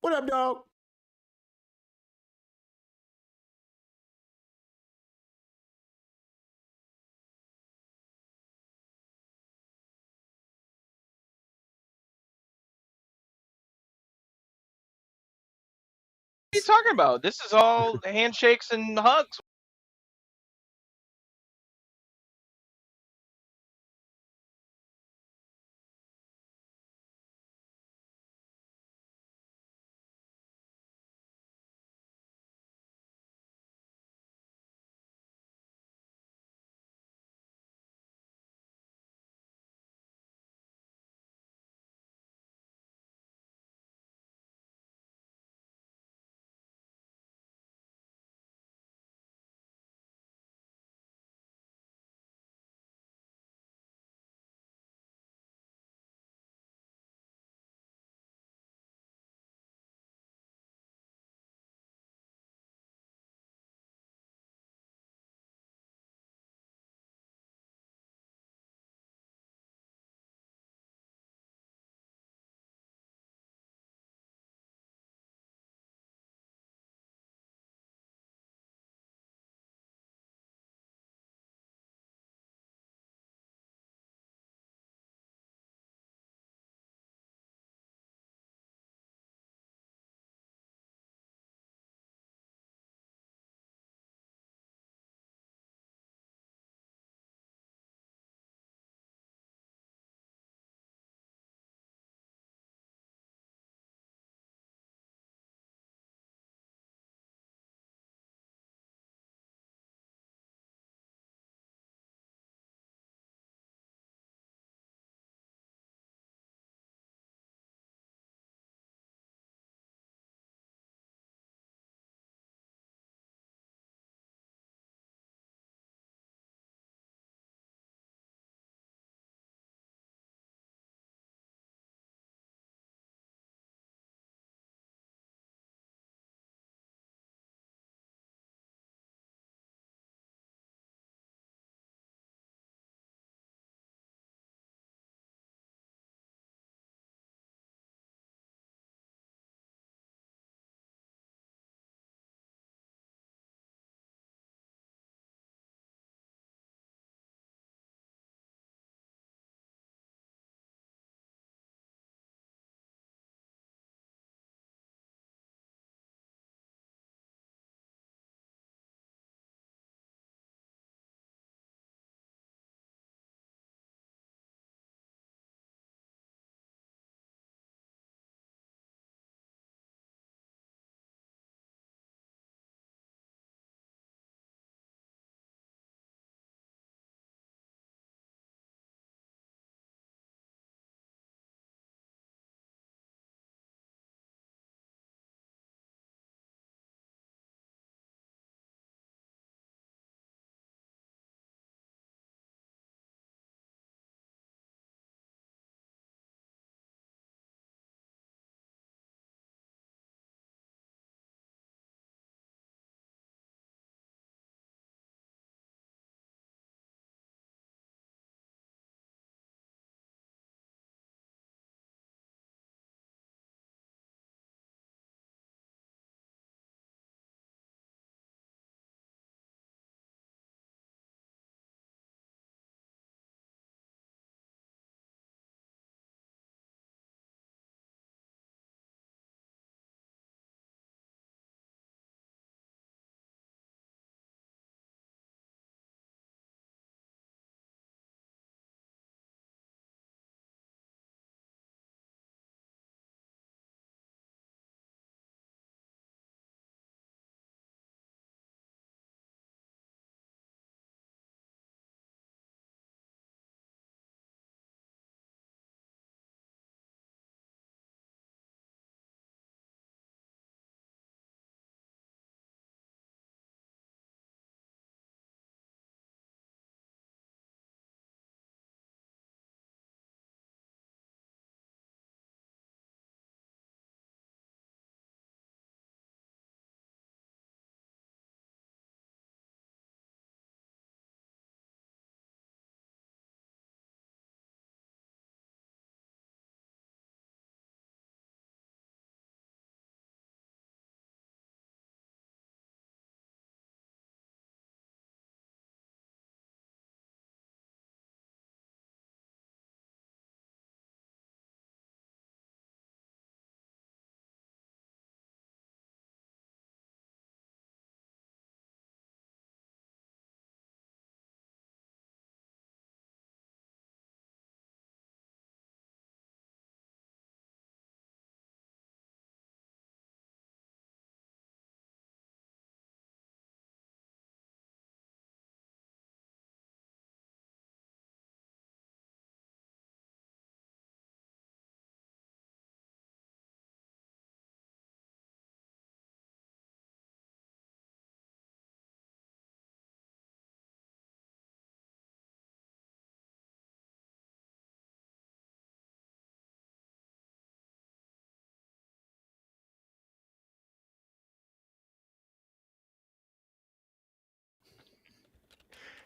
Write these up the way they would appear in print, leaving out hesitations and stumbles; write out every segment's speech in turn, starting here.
What up, dog? What are you talking about? This is all handshakes and hugs.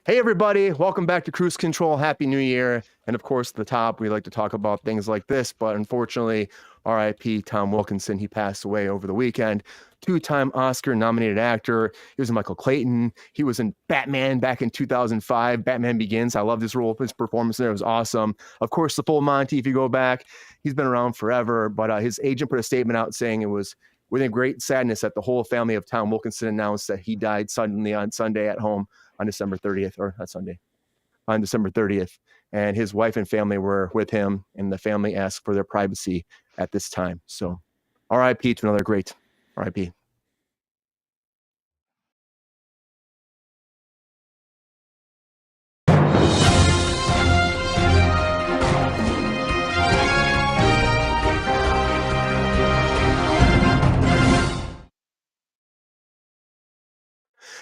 Hey, everybody. Welcome back to Kruse Control. Happy New Year. And of course, at the top, we like to talk about things like this. But unfortunately, RIP Tom Wilkinson, he passed away over the weekend. Two-time Oscar-nominated actor. He was in Michael Clayton. He was in Batman back in 2005. Batman Begins. I love this role. His performance there was awesome. Of course, the full Monty, if you go back, he's been around forever. But his agent put a statement out saying it was with great sadness that the whole family of Tom Wilkinson announced that he died suddenly on Sunday at home on December 30th, or not Sunday, on December 30th. And his wife and family were with him, and the family asked for their privacy at this time. So RIP to another great RIP.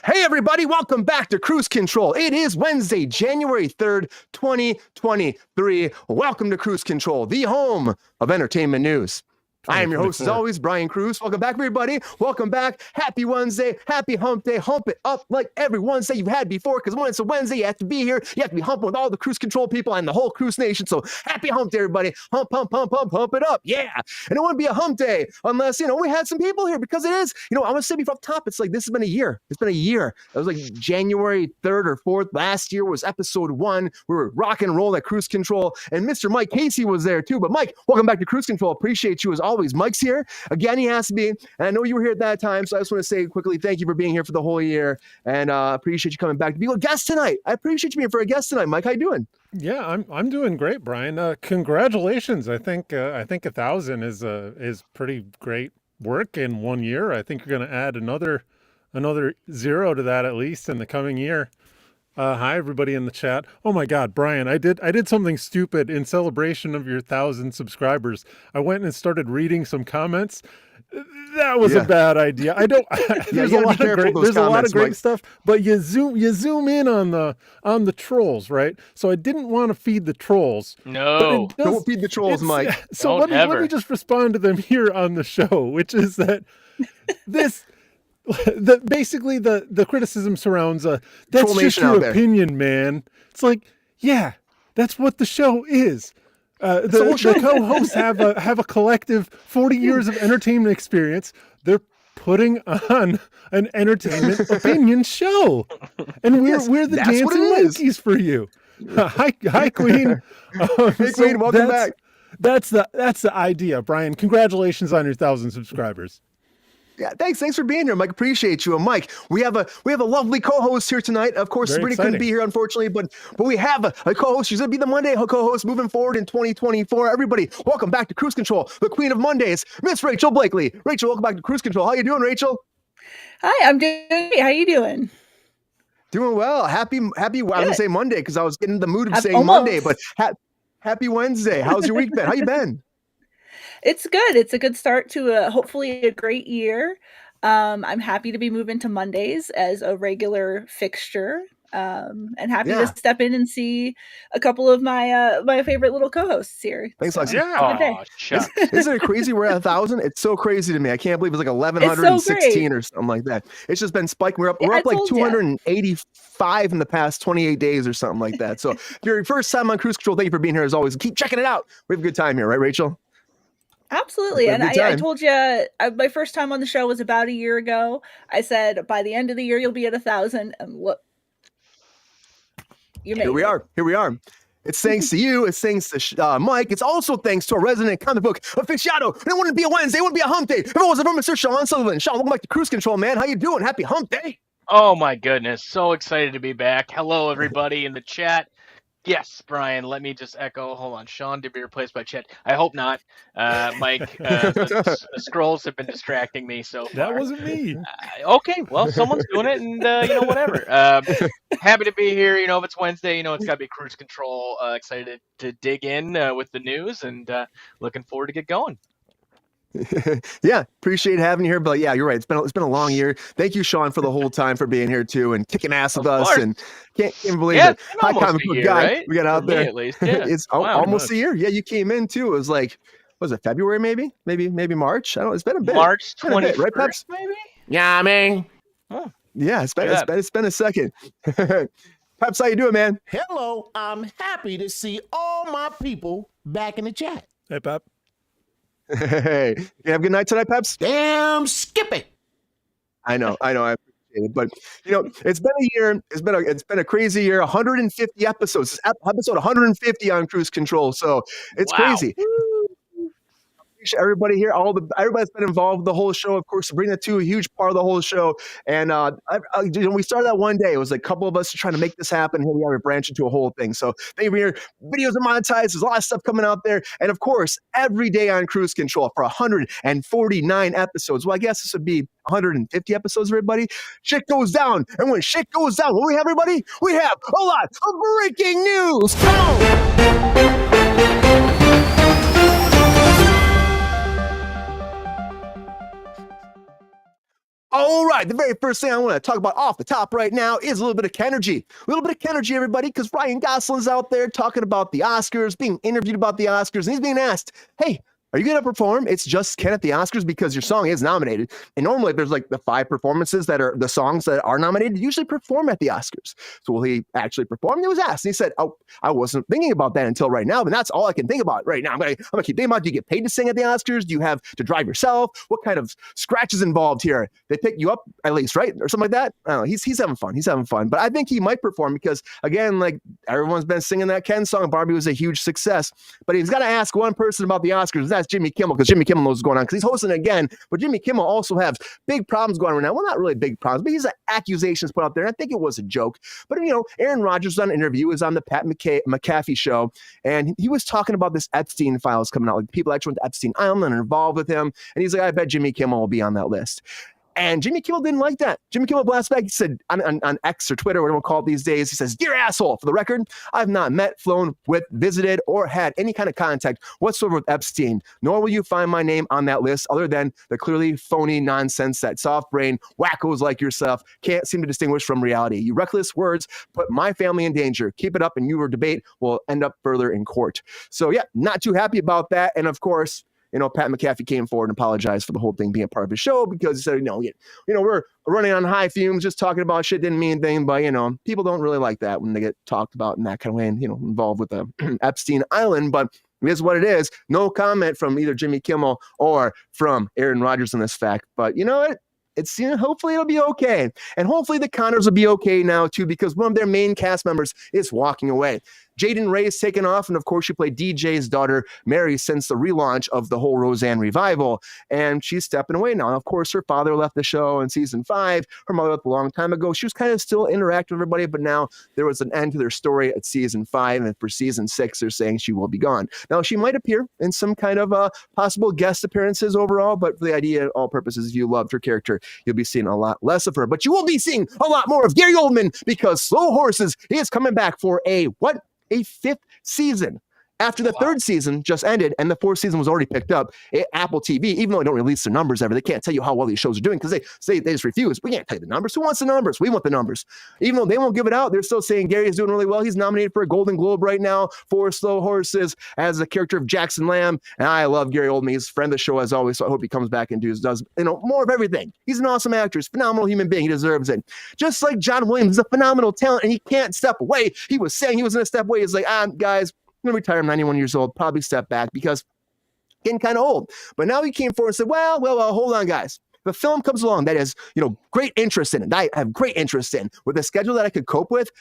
Hey, everybody, welcome back to Kruse Control. It is Wednesday, January 3rd, 2023. Welcome to Kruse Control, the home of entertainment news. I am your host, as always, Brian Kruse. Welcome back, everybody. Welcome back. Happy Wednesday. Happy hump day. Hump it up like every Wednesday you've had before, because when it's a Wednesday, you have to be here. You have to be humping with all the Kruse Control people and the whole Kruse Nation. So happy hump day, everybody. Hump, hump, hump, hump, hump it up. Yeah. And it wouldn't be a hump day unless, we had some people here, because it is, I'm going to say before the top, it's like this has been a year. It's been a year. It was like January 3rd or 4th. Last year was episode 1. We were rock and roll at Kruse Control, and Mr. Mike Casey was there too. But Mike, welcome back to Kruse Control. Appreciate you as always. Mike's here. Again, he has to be. And I know you were here at that time, so I just want to say quickly, thank you for being here for the whole year, and appreciate you coming back to be a guest tonight. I appreciate you being for a guest tonight, Mike. How you doing? Yeah, I'm doing great, Brian. Congratulations. I think 1,000 is pretty great work in 1 year. I think you're going to add another 0 to that at least in the coming year. Hi, everybody in the chat. Oh my God, Brian, I did something stupid in celebration of your 1,000 subscribers. I went and started reading some comments. That was a bad idea. I don't. There's a lot of great stuff, but you zoom in on the trolls, right? So I didn't want to feed the trolls. No, don't feed the trolls, Mike. So let me just respond to them here on the show, which is that this. Basically the criticism surrounds that's just your opinion, man. It's like, yeah, that's what the show is. The co-hosts have a collective 40 years of entertainment experience. They're putting on an entertainment opinion show, and we're the dancing monkeys for you. Hi, Queen. Hey, Queen, welcome back. That's the idea, Brian. Congratulations on your 1,000 subscribers. Yeah, thanks for being here, Mike. Appreciate you. And Mike, we have a lovely co-host here tonight. Of course, Sabrina couldn't be here, unfortunately, but we have a co-host. She's gonna be the Monday co-host moving forward in 2024. Everybody, welcome back to Kruse Control, the Queen of Mondays, Miss Rachel Blakely. Rachel, welcome back to Kruse Control. How you doing, Rachel? Hi, I'm doing great. How you doing? Doing well. Happy. I was gonna say Monday because I was getting in the mood of saying Monday, but happy Wednesday. How's your week been? How you been? It's good. It's a good start to hopefully a great year. I'm happy to be moving to Mondays as a regular fixture, and happy to step in and see a couple of my favorite little co-hosts here. Thanks, so, Lexi. Yeah. Isn't it crazy we're at 1,000? It's so crazy to me. I can't believe it's like 1,116 or something like that. It's just been spiking. We're up like 285 in the past 28 days or something like that. So if you're your first time on Kruse Control, thank you for being here as always. Keep checking it out. We have a good time here, right, Rachel? Absolutely. And I told you my first time on the show was about a year ago. I said, by the end of the year, you'll be at 1,000. And look, here we are. It's thanks to you. It's thanks to Mike. It's also thanks to our resident comic book aficionado. And it wouldn't be a Wednesday. It wouldn't be a hump day if it wasn't for Mr. Sean Sullivan. Sean, welcome back to Kruse Control, man. How you doing? Happy hump day. Oh, my goodness. So excited to be back. Hello, everybody in the chat. Yes, Brian, let me just echo. Hold on. Sean to be replaced by Chet. I hope not. Mike, the scrolls have been distracting me so far. That wasn't me. Okay, well, someone's doing it, and, whatever. Happy to be here. If it's Wednesday, it's got to be Kruse Control. Excited to dig in with the news, and looking forward to get going. Yeah, appreciate having you here. But yeah, you're right. It's been a long year. Thank you, Sean, for the whole time for being here too and kicking ass with us. And can't believe it. Hi, comic book guy. Right? We got out there. At least, yeah. It's almost a year. Yeah, you came in too. It was like, was it February? Maybe March. I don't know. It's been a bit. March 21st, right, Peps? Maybe. Yeah, I mean. Oh. Yeah, it's been a second. Peps, how you doing, man? Hello, I'm happy to see all my people back in the chat. Hey, Pep. Hey, you have a good night tonight, Peps? Damn Skippy. I know, I appreciate it, but it's been a year. It's been a crazy year. 150 episodes. This episode 150 on Kruse Control, so it's crazy. Appreciate everybody here, everybody's been involved with the whole show. Of course, Sabrina too, a huge part of the whole show. And we started that one day. It was like a couple of us trying to make this happen. Here we are, we branched into a whole thing. So thank you for your videos are monetized. There's a lot of stuff coming out there. And of course, every day on Kruse Control for 149 episodes. Well, I guess this would be 150 episodes, everybody. Shit goes down. And when shit goes down, what do we have, everybody? We have a lot of breaking news. Come on. All right, the very first thing I want to talk about off the top right now is a little bit of Kenergy. A little bit of Kenergy, everybody, because Ryan Gosling's out there talking about the Oscars, being interviewed about the Oscars, and he's being asked, hey, are you going to perform It's Just Ken at the Oscars because your song is nominated? And normally there's like the 5 performances that are the songs that are nominated usually perform at the Oscars. So will he actually perform? He was asked. And he said, oh, I wasn't thinking about that until right now, but that's all I can think about right now. I'm going to keep thinking about, do you get paid to sing at the Oscars? Do you have to drive yourself? What kind of scratches involved here? They pick you up at least, right? Or something like that. I don't know. He's having fun. He's having fun. But I think he might perform because, again, like everyone's been singing that Ken song. Barbie was a huge success. But he's got to ask one person about the Oscars. That's Jimmy Kimmel, because Jimmy Kimmel knows what's going on because he's hosting again. But Jimmy Kimmel also has big problems going on right now. Well, not really big problems, but he's accusations put out there. And I think it was a joke. But, Aaron Rodgers was on an interview, was on the Pat McAfee show, and he was talking about this Epstein files coming out. Like people actually went to Epstein Island and involved with him. And he's like, I bet Jimmy Kimmel will be on that list. And Jimmy Kimmel didn't like that. Jimmy Kimmel blasted back. He said on X or Twitter, whatever we call it these days, he says, dear asshole, for the record, I've not met, flown with, visited, or had any kind of contact whatsoever with Epstein, nor will you find my name on that list other than the clearly phony nonsense that soft brain wackos like yourself can't seem to distinguish from reality. You reckless words put my family in danger. Keep it up and your debate will end up further in court. So yeah, not too happy about that. And of course, Pat McAfee came forward and apologized for the whole thing being a part of his show because he said, we're running on high fumes, just talking about shit didn't mean anything. But, people don't really like that when they get talked about in that kind of way and, involved with the Epstein Island. But it is what it is. No comment from either Jimmy Kimmel or from Aaron Rodgers on this fact. But you know what? Hopefully it'll be okay. And hopefully the Connors will be okay now too, because one of their main cast members is walking away. Jaden Ray is taken off, and of course she played DJ's daughter, Mary, since the relaunch of the whole Roseanne revival, and she's stepping away now. And of course, her father left the show in season 5. Her mother left a long time ago. She was kind of still interacting with everybody, but now there was an end to their story at season 5, and for season 6, they're saying she will be gone. Now, she might appear in some kind of possible guest appearances overall, but for the idea, all purposes, if you loved her character, you'll be seeing a lot less of her. But you will be seeing a lot more of Gary Oldman, because Slow Horses is coming back for a 5th season. After the 3rd season just ended and the 4th season was already picked up at Apple TV, even though they don't release the numbers ever, they can't tell you how well these shows are doing because they just refuse. We can't tell you the numbers. Who wants the numbers? We want the numbers. Even though they won't give it out, they're still saying Gary is doing really well. He's nominated for a Golden Globe right now for Slow Horses as the character of Jackson Lamb. And I love Gary Oldman. He's a friend of the show as always, so I hope he comes back and does more of everything. He's an awesome actor. He's a phenomenal human being. He deserves it. Just like John Williams is a phenomenal talent and he can't step away. He was saying he was going to step away. He's like, guys, I'm going to retire. I'm 91 years old, probably step back because getting kind of old. But now he came forward and said, well, hold on, guys. If a film comes along that is, great interest in it, that I have great interest in, with a schedule that I could cope with,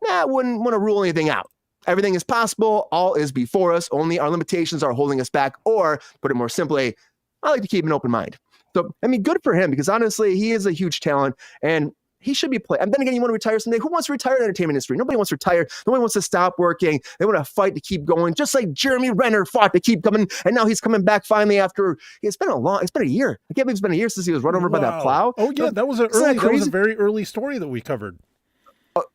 I wouldn't want to rule anything out. Everything is possible. All is before us. Only our limitations are holding us back. Or, put it more simply, I like to keep an open mind. So, good for him because honestly, he is a huge talent and he should be playing. And then again, you want to retire someday. Who wants to retire in the entertainment industry? Nobody wants to retire. Nobody wants to stop working. They want to fight to keep going, just like Jeremy Renner fought to keep coming. And now he's coming back finally after, it's been a year. I can't believe it's been a year since he was run over by that plow. Oh yeah, that was a very early story that we covered.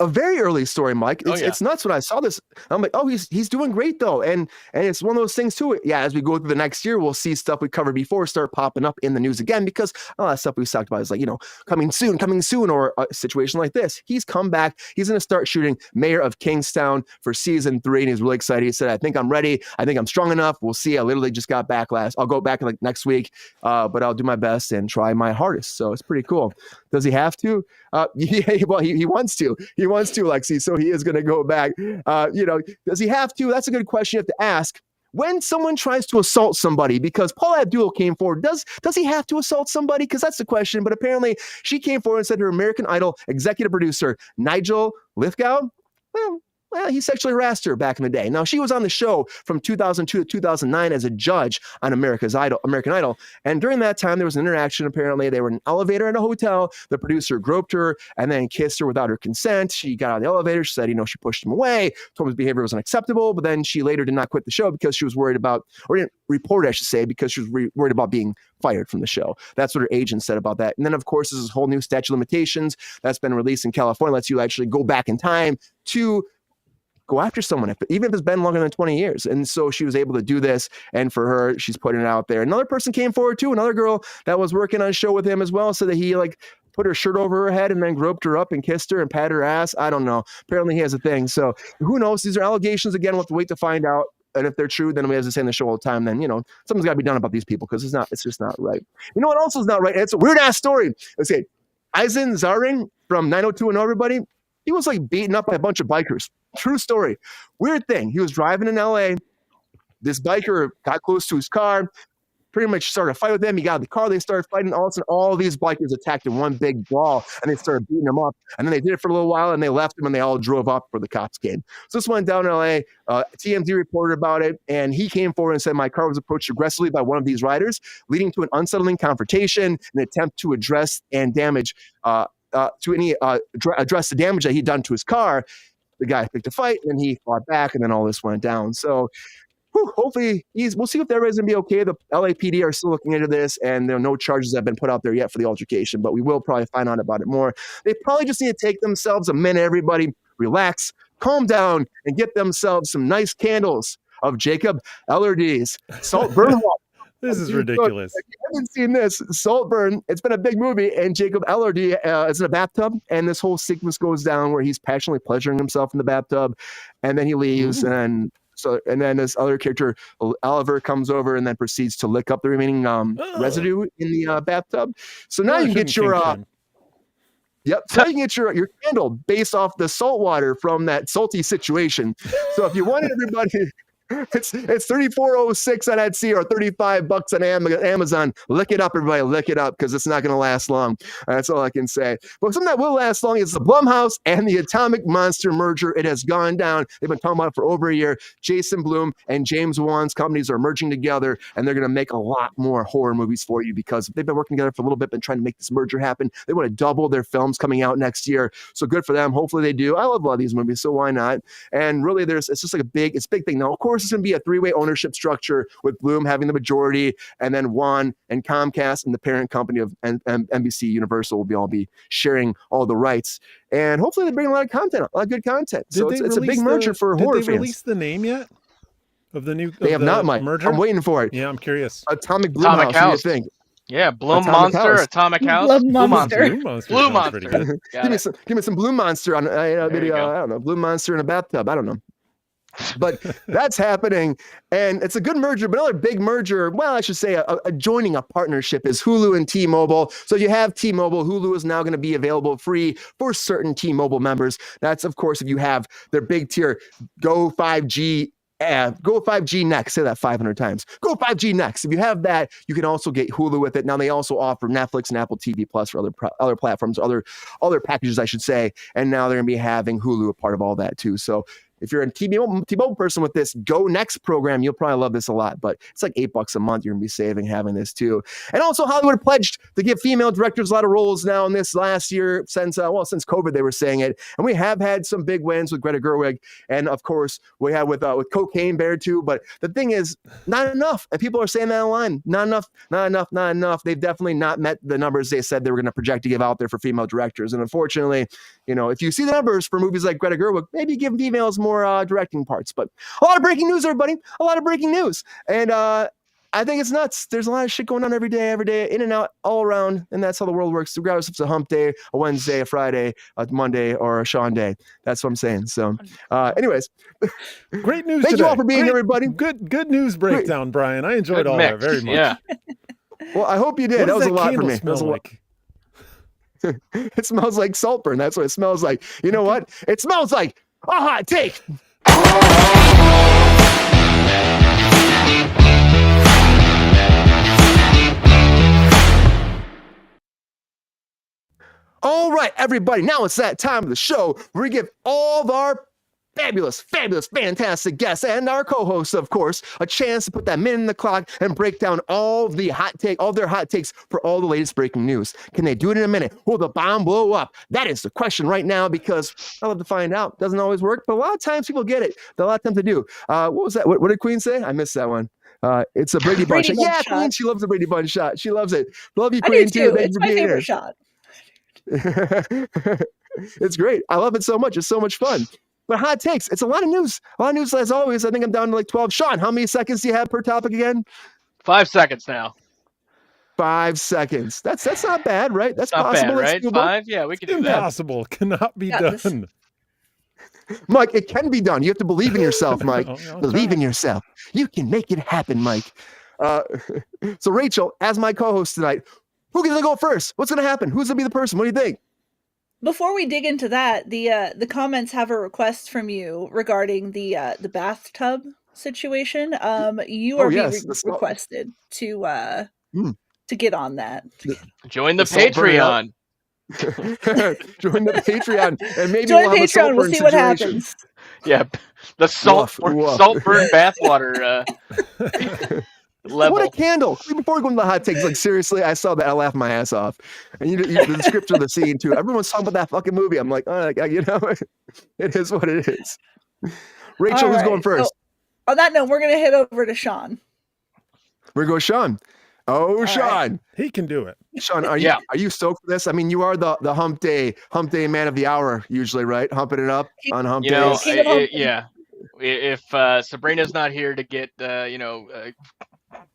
A very early story, Mike. It's nuts when I saw this. I'm like, he's doing great though. And it's one of those things too. Yeah, as we go through the next year, we'll see stuff we covered before start popping up in the news again because a lot of stuff we've talked about is like, coming soon, or a situation like this. He's come back. He's going to start shooting Mayor of Kingstown for season 3. And he's really excited. He said, I think I'm ready. I think I'm strong enough. We'll see. I literally just got back I'll go back like next week, but I'll do my best and try my hardest. So it's pretty cool. Does he have to? Yeah, well, he wants to. He wants to, Lexi. So he is going to go back. Does he have to? That's a good question you have to ask. When someone tries to assault somebody, because Paula Abdul came forward, does he have to assault somebody? Because that's the question. But apparently, she came forward and said her American Idol executive producer, Nigel Lithgow, well, he sexually harassed her back in the day. Now, she was on the show from 2002 to 2009 as a judge on American Idol. And during that time, there was an interaction. Apparently, they were in an elevator in a hotel. The producer groped her and then kissed her without her consent. She got out of the elevator. She said, she pushed him away, told him his behavior was unacceptable. But then she later did not quit the show because she was worried about, or didn't report it, I should say, because she was worried about being fired from the show. That's what her agent said about that. And then, of course, there's this whole new statute of limitations that's been released in California. Lets you actually go back in time to go after someone, even if it's been longer than 20 years. And so she was able to do this. And for her, she's putting it out there. Another person came forward too. Another girl that was working on a show with him as well, said that he put her shirt over her head and then groped her up and kissed her and patted her ass. I don't know. Apparently he has a thing. So who knows? These are allegations. Again, we'll have to wait to find out. And if they're true, then we have to say in the show all the time, then, something's got to be done about these people because it's just not right. You know what also is not right? It's a weird ass story. Let's say Eisen Zaring from 90210, everybody. He was beaten up by a bunch of bikers. True story. Weird thing. He was driving in LA. This biker got close to his car, pretty much started a fight with him. He got out of the car. They started fighting. All of a sudden, all these bikers attacked in one big brawl, and they started beating him up. And then they did it for a little while, and they left him, and they all drove up before the cops came. So this went down in LA. TMZ reported about it, and he came forward and said, my car was approached aggressively by one of these riders, leading to an unsettling confrontation, an attempt to address and damage address the damage that he'd done to his car. The guy picked a fight, and then he fought back, and then all this went down. So hopefully we'll see if everybody's going to be okay. The LAPD are still looking into this, and there are no charges that have been put out there yet for the altercation, but we will probably find out about it more. They probably just need to take themselves a minute, everybody, relax, calm down, and get themselves some nice candles of Jacob Elordi's Saltburn. This is ridiculous. If you haven't seen this, Saltburn, it's been a big movie, and Jacob Elordi is in a bathtub, and this whole sequence goes down where he's passionately pleasuring himself in the bathtub, and then he leaves, and then this other character, Oliver, comes over and then proceeds to lick up the remaining residue in the bathtub. So now you can get your so you can get your candle based off the salt water from that salty situation. So if you wanted everybody... It's $34.06 on Etsy or $35 on Amazon. Lick it up, everybody. Lick it up because it's not going to last long. That's all I can say. But something that will last long is the Blumhouse and the Atomic Monster merger. It has gone down. They've been talking about it for over a year. Jason Blum and James Wan's companies are merging together, and they're going to make a lot more horror movies for you because they've been working together for a little bit, been trying to make this merger happen. They want to double their films coming out next year. So good for them. Hopefully they do. I love a lot of these movies, so why not? And really, it's just a big thing. Now, of course, it's going to be a three-way ownership structure with Bloom having the majority, and then Wan and Comcast and the parent company of NBC Universal will all be sharing all the rights. And hopefully they bring a lot of content, a lot of good content. So it's a big merger for horror fans. Did they release the name yet of the new? They have not, Mike. Merger? I'm waiting for it. Yeah, I'm curious. Atomic Blumhouse. What do you think? Yeah, Blum Monster, Atomic House. Blum Monster. Blue Monster. Give me some Blue Monster on maybe I don't know, Blue Monster in a bathtub. I don't know. But that's happening, and it's a good merger. But another big merger, well, I should say a joining a partnership is Hulu and T-Mobile. So you have T-Mobile. Hulu is now going to be available free for certain T-Mobile members. That's, of course, if you have their big tier Go 5G. Go 5G Next. Say that 500 times. Go 5G Next. If you have that, you can also get Hulu with it. Now they also offer Netflix and Apple TV Plus for other platforms, other packages, I should say. And now they're going to be having Hulu a part of all that too. So if you're a T-Mobile person with this Go Next program, you'll probably love this a lot, but it's like $8 a month you're going to be saving having this too. And also Hollywood pledged to give female directors a lot of roles now in this last year since COVID, they were saying it. And we have had some big wins with Greta Gerwig. And of course we had with Cocaine Bear too. But the thing is, not enough. And people are saying that online. Not enough. They've definitely not met the numbers they said they were going to project to give out there for female directors. And unfortunately, if you see the numbers for movies like Greta Gerwig, maybe give females more directing parts. But a lot of breaking news, everybody. A lot of breaking news. And I think it's nuts. There's a lot of shit going on every day, in and out, all around. And that's how the world works, regardless if it's a hump day, a Wednesday, a Friday, a Monday, or a Sean day. That's what I'm saying. So anyways. Great news Thank today. you all for being here, everybody. Good news breakdown, Brian. I enjoyed all that very much. Yeah. Well, I hope you did. That was a lot for me. Smell like? It smells like Saltburn. That's what it smells like. You know what? It smells like a hot take. All right, everybody. Now it's that time of the show where we give all of our fabulous, fantastic guests and our co-hosts, of course, a chance to put that minute in the clock and break down all their hot takes for all the latest breaking news. Can they do it in a minute? Will the bomb blow up? That is the question right now, because I love to find out. Doesn't always work, but a lot of times people get it. A lot of times they do. What was that? What did Queen say? I missed that one. It's a Brady Bunch shot. Yeah, shot. Queen, she loves the Brady Bunch shot. She loves it. Love you, Queen, too. It's my favorite shot. It's great. I love it so much. It's so much fun. But hot takes, it's a lot of news. A lot of news as always. I think I'm down to like 12. Sean, how many seconds do you have per topic again? 5 seconds now. 5 seconds. That's not bad, right? That's not possible. Bad, right? 5? Yeah, we can do that. Impossible. Cannot be done. Mike, it can be done. You have to believe in yourself, Mike. Believe in yourself. You can make it happen, Mike. So Rachel, as my co-host tonight, who's going to go first? What's going to happen? Who's going to be the person? What do you think? Before we dig into that, the comments have a request from you regarding the bathtub situation. You are being requested to get on that. Join the Patreon. Join the Patreon, and maybe join we'll have Patreon. We'll see what happens. Yeah, the Saltburn bathwater level. What a candle! Before we go into the hot takes, like seriously, I saw that. I laughed my ass off. And the description of the scene too. Everyone's talking about that fucking movie. I'm like, oh, you know, it is what it is. Rachel, who's going first? So, on that note, we're gonna head over to Sean. We're going Sean. Oh, Sean, right. He can do it. Sean, are you stoked for this? I mean, you are the hump day man of the hour usually, right? Humping it up on hump days. Yeah. If Sabrina's not here to get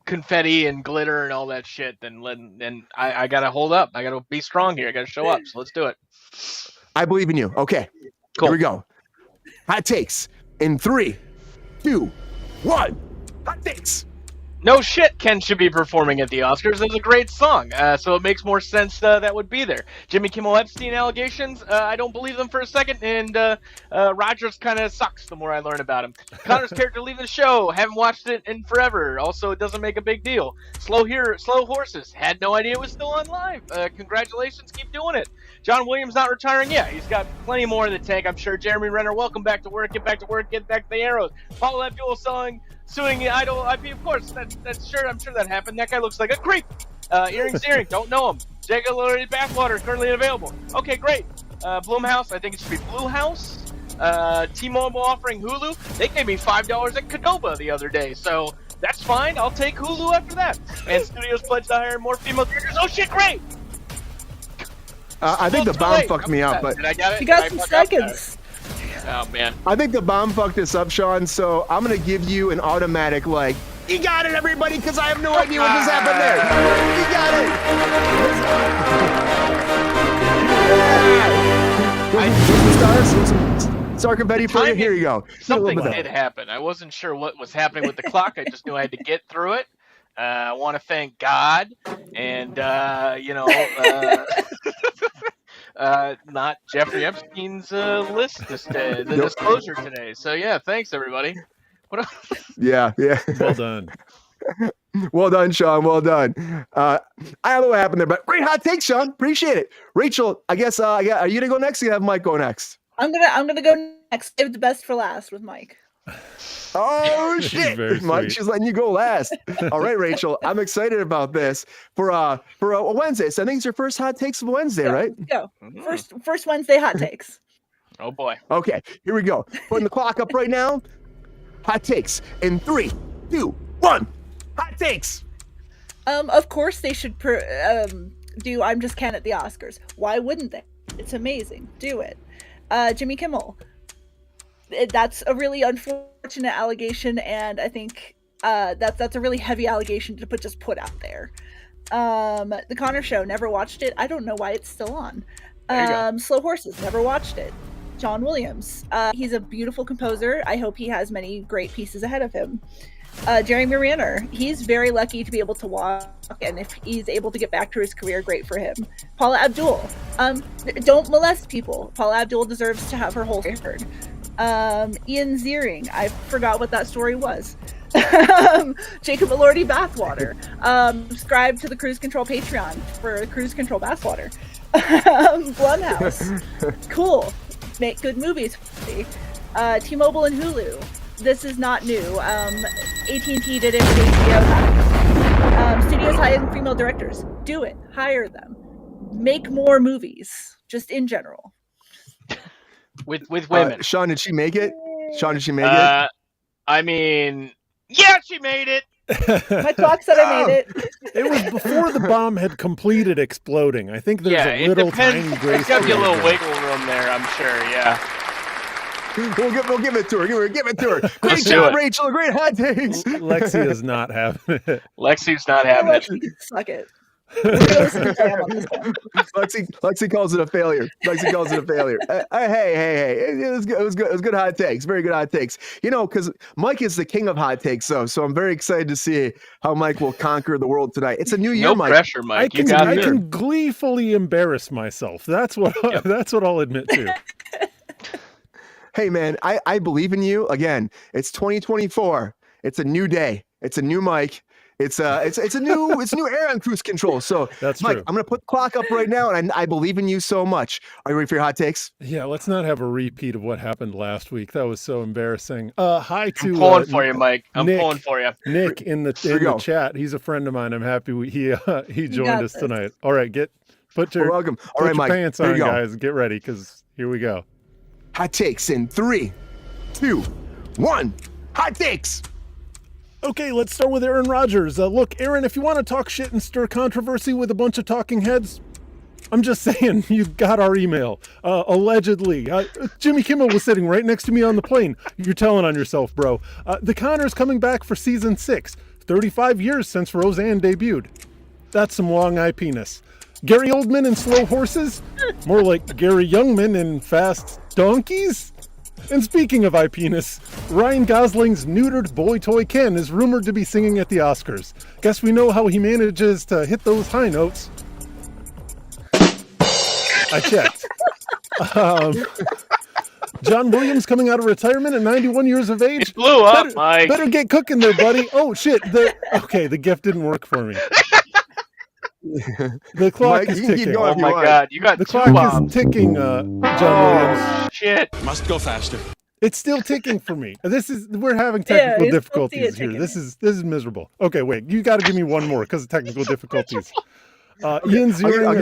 confetti and glitter and all that shit, then I gotta hold up. I gotta be strong here. I gotta show up. So let's do it. I believe in you. Okay, cool. Here we go. Hot takes in 3, 2, 1. Hot takes. No shit, Ken should be performing at the Oscars. It's a great song, so it makes more sense that would be there. Jimmy Kimmel Epstein allegations, I don't believe them for a second, and Rogers kind of sucks the more I learn about him. Connor's character leaving the show, haven't watched it in forever. Also, it doesn't make a big deal. Slow Horses, had no idea it was still on live. Congratulations, keep doing it. John Williams not retiring yet. He's got plenty more in the tank, I'm sure. Jeremy Renner, welcome back to work. Get back to work. Get back to the arrows. Paul Abdul suing the Idol IP, of course. I'm sure that happened. That guy looks like a creep. Earring, don't know him. Jagga Lordy Bathwater currently available. Okay, great. Blumhouse, I think it should be Blue House. T-Mobile offering Hulu. They gave me $5 at Qdoba the other day, so that's fine. I'll take Hulu after that. And studios pledged to hire more female characters. Oh shit, great! I think the bomb fucked me up, but did I get it? You got some seconds. Oh man. I think the bomb fucked us up, Sean. So I'm gonna give you an automatic like. You got it, everybody, because I have no idea what just happened there. You got it. Star confetti for you. Here you go. Something did happen. I wasn't sure what was happening with the clock. I just knew I had to get through it. I want to thank God and not Jeffrey Epstein's list the disclosure today. So yeah, thanks everybody. Yeah. Well done. Well done, Sean. Well done. I don't know what happened there, but great hot take, Sean. Appreciate it. Rachel, I guess are you gonna go next? Or you have Mike go next? I'm gonna go next. Save the best for last with Mike. Oh shit, Mike! She's letting you go last. All right, Rachel. I'm excited about this for a Wednesday. So I think it's your first hot takes of Wednesday, right? Go. First Wednesday hot takes. Oh boy. Okay, here we go. Putting the clock up right now. Hot takes in 3, 2, 1. Hot takes. Of course they should do I'm Just Ken at the Oscars. Why wouldn't they? It's amazing. Do it. Jimmy Kimmel. That's a really unfortunate allegation, and I think that's a really heavy allegation to put out there. The Connor Show, never watched it. I don't know why it's still on. Slow Horses, never watched it. John Williams. He's a beautiful composer. I hope he has many great pieces ahead of him. Jeremy Renner, he's very lucky to be able to walk, and if he's able to get back to his career, great for him. Paula Abdul, don't molest people. Paula Abdul deserves to have her whole story heard. Ian Ziering, I forgot what that story was. Jacob Elordi Bathwater. Subscribe to the Kruse Control Patreon for Kruse Control Bathwater. Blumhouse, cool, make good movies. T-Mobile and Hulu. This is not new. AT&T did it with HBO. Studios hiring female directors. Do it. Hire them. Make more movies, just in general. With women. Sean, did she make it? I mean, yeah, she made it. My clock said I made it. It was before the bomb had completed exploding. I think there's a little tiny grace. It's got to be a little wiggle room there, I'm sure. Yeah. We'll give it to her. Give it to her. Great job, Rachel. Great hot takes. Lexi is not having it. Lexi's not having it. Suck it. Lexi calls it a failure. Hey. It was good. It was good hot takes. Very good hot takes. Because Mike is the king of hot takes, so I'm very excited to see how Mike will conquer the world tonight. It's a new year, Mike. No pressure, Mike. I can gleefully embarrass myself. That's what I'll admit to. Hey man, I believe in you. Again, it's 2024. It's a new day. It's a new Mike. It's a new era on Kruse Control. So that's Mike, true. I'm gonna put the clock up right now, and I believe in you so much. Are you ready for your hot takes? Yeah, let's not have a repeat of what happened last week. That was so embarrassing. Hi to I'm pulling for you, Mike. I'm pulling for you. Nick in the chat. He's a friend of mine. I'm happy he joined us tonight. All right, put your welcome. All right, Mike. Pants on, guys. Get ready, because here we go. Hot takes in 3, 2, 1. Hot takes. Okay, let's start with Aaron Rodgers. Look, Aaron, if you want to talk shit and stir controversy with a bunch of talking heads, I'm just saying, you got our email. Allegedly. Jimmy Kimmel was sitting right next to me on the plane. You're telling on yourself, bro. The Connor's coming back for season 6. 35 years since Roseanne debuted. That's some long eye penis. Gary Oldman and slow horses? More like Gary Youngman and fast donkeys? And speaking of eye penis, Ryan Gosling's neutered boy toy Ken is rumored to be singing at the Oscars. Guess we know how he manages to hit those high notes. I checked. John Williams coming out of retirement at 91 years of age. It blew up, Mike. Better get cooking there, buddy. Oh, shit. The gift didn't work for me. The clock is ticking. Oh my God, you got the clock is ticking, John Williams. Shit. Must go faster. It's still ticking for me. We're having technical difficulties here. This is miserable. Okay, wait. You got to give me one more because of technical difficulties. Ian Ziering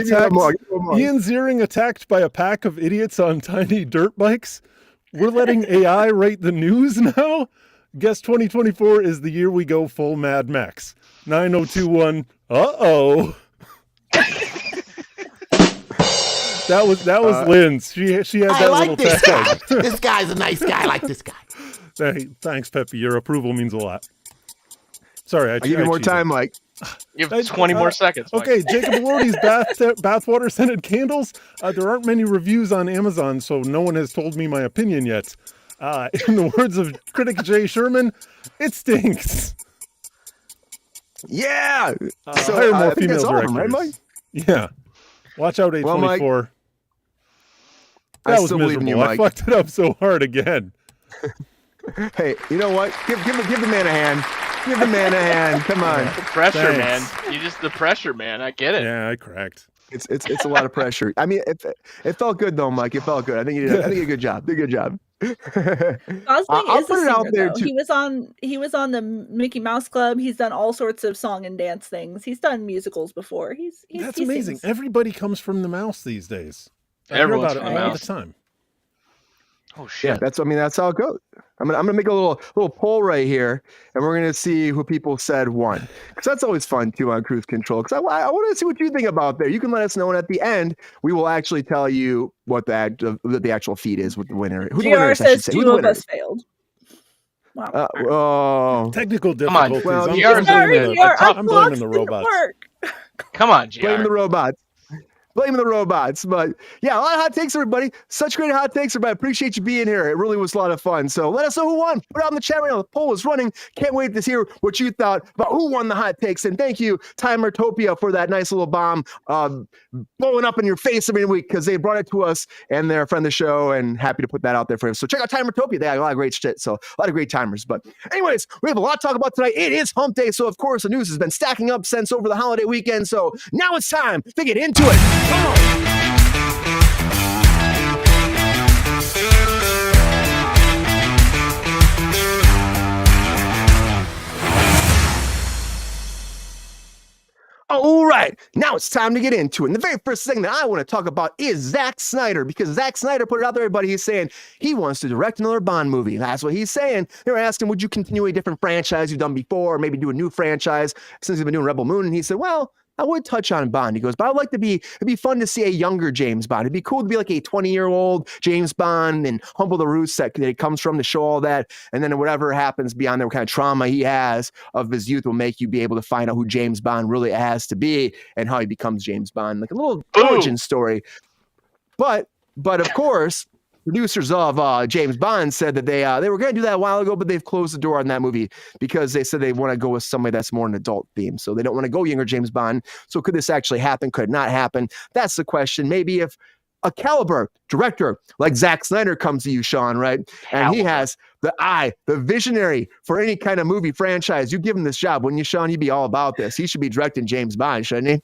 attacked by a pack of idiots on tiny dirt bikes. We're letting AI write the news now. Guess 2024 is the year we go full Mad Max. 9021. Uh-oh. That was Lynn's. She had that little tag. This guy's a nice guy. I like this guy. Hey, thanks, Peppy. Your approval means a lot. Sorry, I'll give you more time, Mike. You have 20 more seconds, Mike. Okay, Jacob Elordi's bathwater scented candles. There aren't many reviews on Amazon, so no one has told me my opinion yet. In the words of critic Jay Sherman, it stinks. Yeah. So hire more female directors. Right, Mike? Yeah. Watch out, A24. Well, Mike, that was still believe in you, miserable. I Mike. fucked it up so hard again. Hey, you know what? Give the man a hand. Give the man a hand. Come on. The pressure, Thanks. man. You just the pressure, man. I get it. Yeah, I cracked. It's a lot of pressure. I mean, it felt good though, Mike. It felt good. I think you did a good job. Did a good job. Gosling is a singer, though. He was on the Mickey Mouse Club. He's done all sorts of song and dance things. He's done musicals before. That's amazing. Sings. Everybody comes from the mouse these days. I hear Everyone's about it from the all mouse. the time. Oh shit. Yeah, that's how it goes. I'm gonna make a little poll right here, and we're gonna see who people said won, because that's always fun too on Kruse Control. Because I want to see what you think about there. You can let us know, and at the end we will actually tell you what the actual feed is with the winner. Who the winner is, I should GR says say. 2 of us failed. Wow. Technical Come on. difficulties. Well, I'm blaming the robots. Come on, GR. Blame the robots. Blaming the robots. But yeah, a lot of hot takes, everybody. Such great hot takes, everybody. Appreciate you being here. It really was a lot of fun. So let us know who won. Put it out in the chat right now. The poll is running. Can't wait to hear what you thought about who won the hot takes. And thank you, Timertopia, for that nice little bomb blowing up in your face every week, because they brought it to us and they're a friend of the show, and happy to put that out there for you. So check out Timertopia. They have a lot of great shit. So a lot of great timers. But anyways, we have a lot to talk about tonight. It is hump day. So of course the news has been stacking up since over the holiday weekend. So now it's time to get into it. Come on. All right, now it's time to get into it. And the very first thing that I want to talk about is Zack Snyder, because Zack Snyder put it out there, everybody. He's saying he wants to direct another Bond movie. That's what he's saying. They were asking, would you continue a different franchise you've done before, or maybe do a new franchise since you've been doing Rebel Moon? And he said, well, I would touch on Bond. He goes, but I'd like to it'd be fun to see a younger James Bond. It'd be cool to be like a 20-year-old James Bond and humble the roots that he comes from to show all that. And then whatever happens beyond there, what kind of trauma he has of his youth will make you be able to find out who James Bond really has to be and how he becomes James Bond. Like a little origin story. But of course, producers of James Bond said that they were going to do that a while ago, but they've closed the door on that movie because they said they want to go with somebody that's more an adult theme. So they don't want to go younger James Bond. So could this actually happen? Could it not happen? That's the question. Maybe if a caliber director like Zack Snyder comes to you, Sean, right? And he has the eye, the visionary for any kind of movie franchise. You give him this job, wouldn't you, Sean? You'd be all about this. He should be directing James Bond, shouldn't he?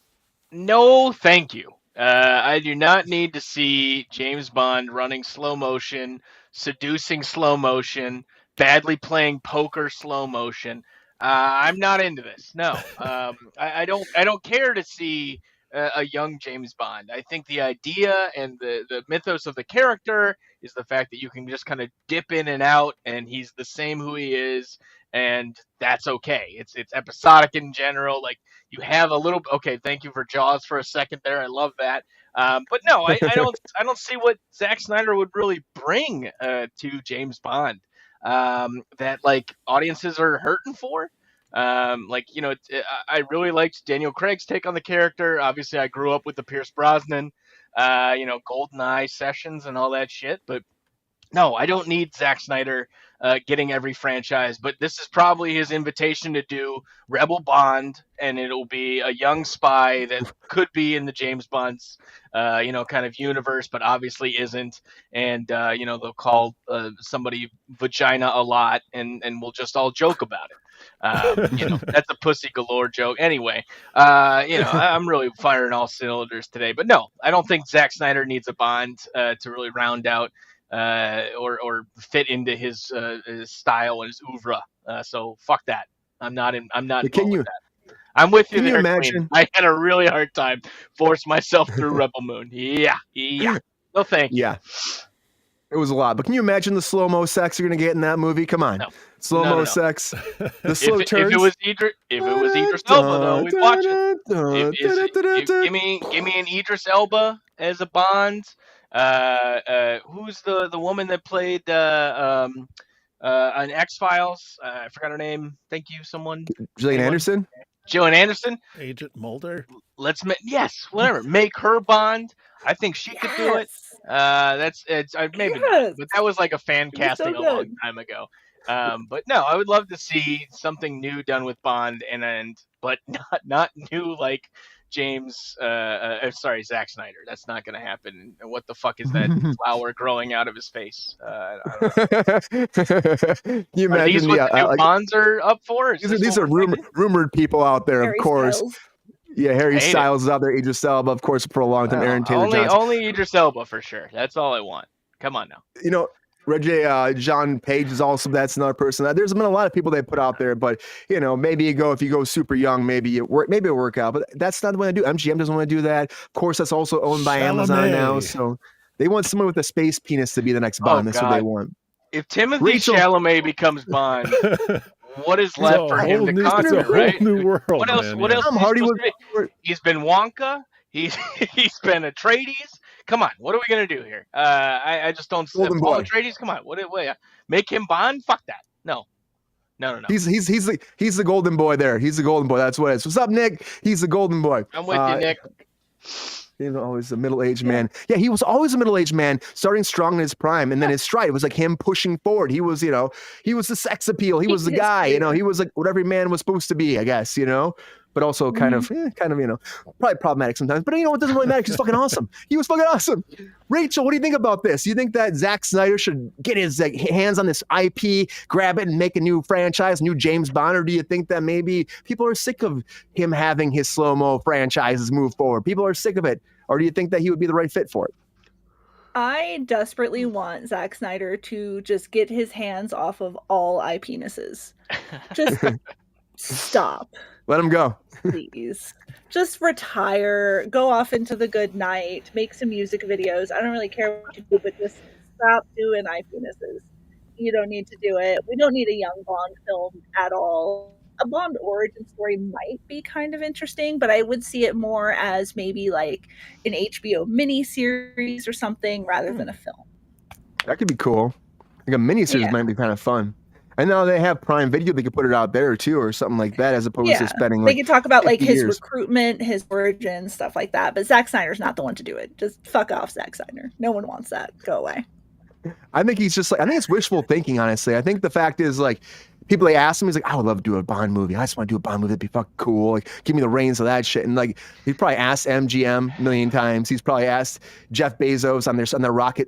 No, thank you. I do not need to see James Bond running slow motion, seducing slow motion, badly playing poker slow motion. I'm not into this. No, I don't care to see a young James Bond. I think the idea and the mythos of the character is the fact that you can just kind of dip in and out, and he's the same who he is, and that's okay. It's episodic in general. Like, you have a little. Okay, thank you for Jaws for a second there. I love that. But no, I don't see what Zack Snyder would really bring to James Bond that like audiences are hurting for. I really liked Daniel Craig's take on the character. Obviously, I grew up with the Pierce Brosnan, GoldenEye sessions and all that shit. But no, I don't need Zack Snyder getting every franchise, but this is probably his invitation to do Rebel Bond, and it'll be a young spy that could be in the James Bond's, kind of universe, but obviously isn't. And, they'll call somebody vagina a lot, and we'll just all joke about it. That's a pussy galore joke. Anyway, I'm really firing all cylinders today, but no, I don't think Zack Snyder needs a Bond to really round out or fit into his style and his oeuvre. So fuck that. I'm not with that. I'm with you there. Can you imagine? I had a really hard time force myself through Rebel Moon. Yeah. No, thank you. Yeah. It was a lot, but can you imagine the slow-mo sex you're gonna get in that movie? Come on, no. Slow-mo sex, the slow turns. If it was Idris Elba, though, we'd watch it. Give me an Idris Elba as a Bond. Who's the woman that played on X-Files? I forgot her name. Thank you, someone. Gillian Anderson. Agent Mulder. Yes, whatever. Make her Bond. I think she could do it. Maybe not, but that was like a fan casting a long time ago. But no, I would love to see something new done with Bond, but not new like Zack Snyder. That's not going to happen. And what the fuck is that flower growing out of his face? I don't know. Can you imagine these what the new Bonds are up for? These are rumored people out there, Harry of course. Styles. Yeah, Harry Styles is out there. Idris Elba, of course, for a long time. Aaron Taylor Johnson. Only Idris Elba for sure. That's all I want. Come on now. Reggie John Page is also, that's another person. There's been a lot of people they put out there, but maybe if you go super young, maybe it'll work out. But that's not the way to do. MGM doesn't want to do that. Of course, that's also owned by Amazon now. So they want someone with a space penis to be the next Bond. That's what they want. If Timothée Chalamet becomes Bond, what is left for him to conquer? Right? New world. What else? Man, what else? He's been Wonka. He's been Atreides. Come on, what are we gonna do here? I just don't see Paul Atreides. Come on, what? Make him Bond? Fuck that. No. He's the golden boy there. He's the golden boy. That's what it is. What's up, Nick? He's the golden boy. I'm with you, Nick. Always a middle-aged man. Yeah, he was always a middle-aged man, starting strong in his prime, and then his stride. It was like him pushing forward. He was, he was the sex appeal. He was the guy. He was like what every man was supposed to be, I guess. But also kind of, probably problematic sometimes. But it doesn't really matter. He's fucking awesome. He was fucking awesome. Rachel, what do you think about this? Do you think that Zack Snyder should get his hands on this IP, grab it, and make a new franchise, new James Bond? Or do you think that maybe people are sick of him having his slow-mo franchises move forward? People are sick of it. Or do you think that he would be the right fit for it? I desperately want Zack Snyder to just get his hands off of all IP-nesses. Just stop. Let him go. Please. Just retire, go off into the good night, make some music videos. I don't really care what you do, but just stop doing IP-nesses. You don't need to do it. We don't need a young Bond film at all. A Bond origin story might be kind of interesting, but I would see it more as maybe like an HBO miniseries or something rather than a film. That could be cool. Like a miniseries might be kind of fun. And now they have Prime Video; they could put it out there too, or something like that, as opposed to spending. They could talk about like his recruitment, his origin, stuff like that. But Zack Snyder's not the one to do it. Just fuck off, Zack Snyder. No one wants that. Go away. I think he's just like. I think it's wishful thinking. Honestly, I think the fact is like. People they ask him, he's like, I would love to do a Bond movie. I just want to do a Bond movie. That'd be fucking cool. Like, give me the reins of that shit. And like, he's probably asked MGM a million times. He's probably asked Jeff Bezos on their rocket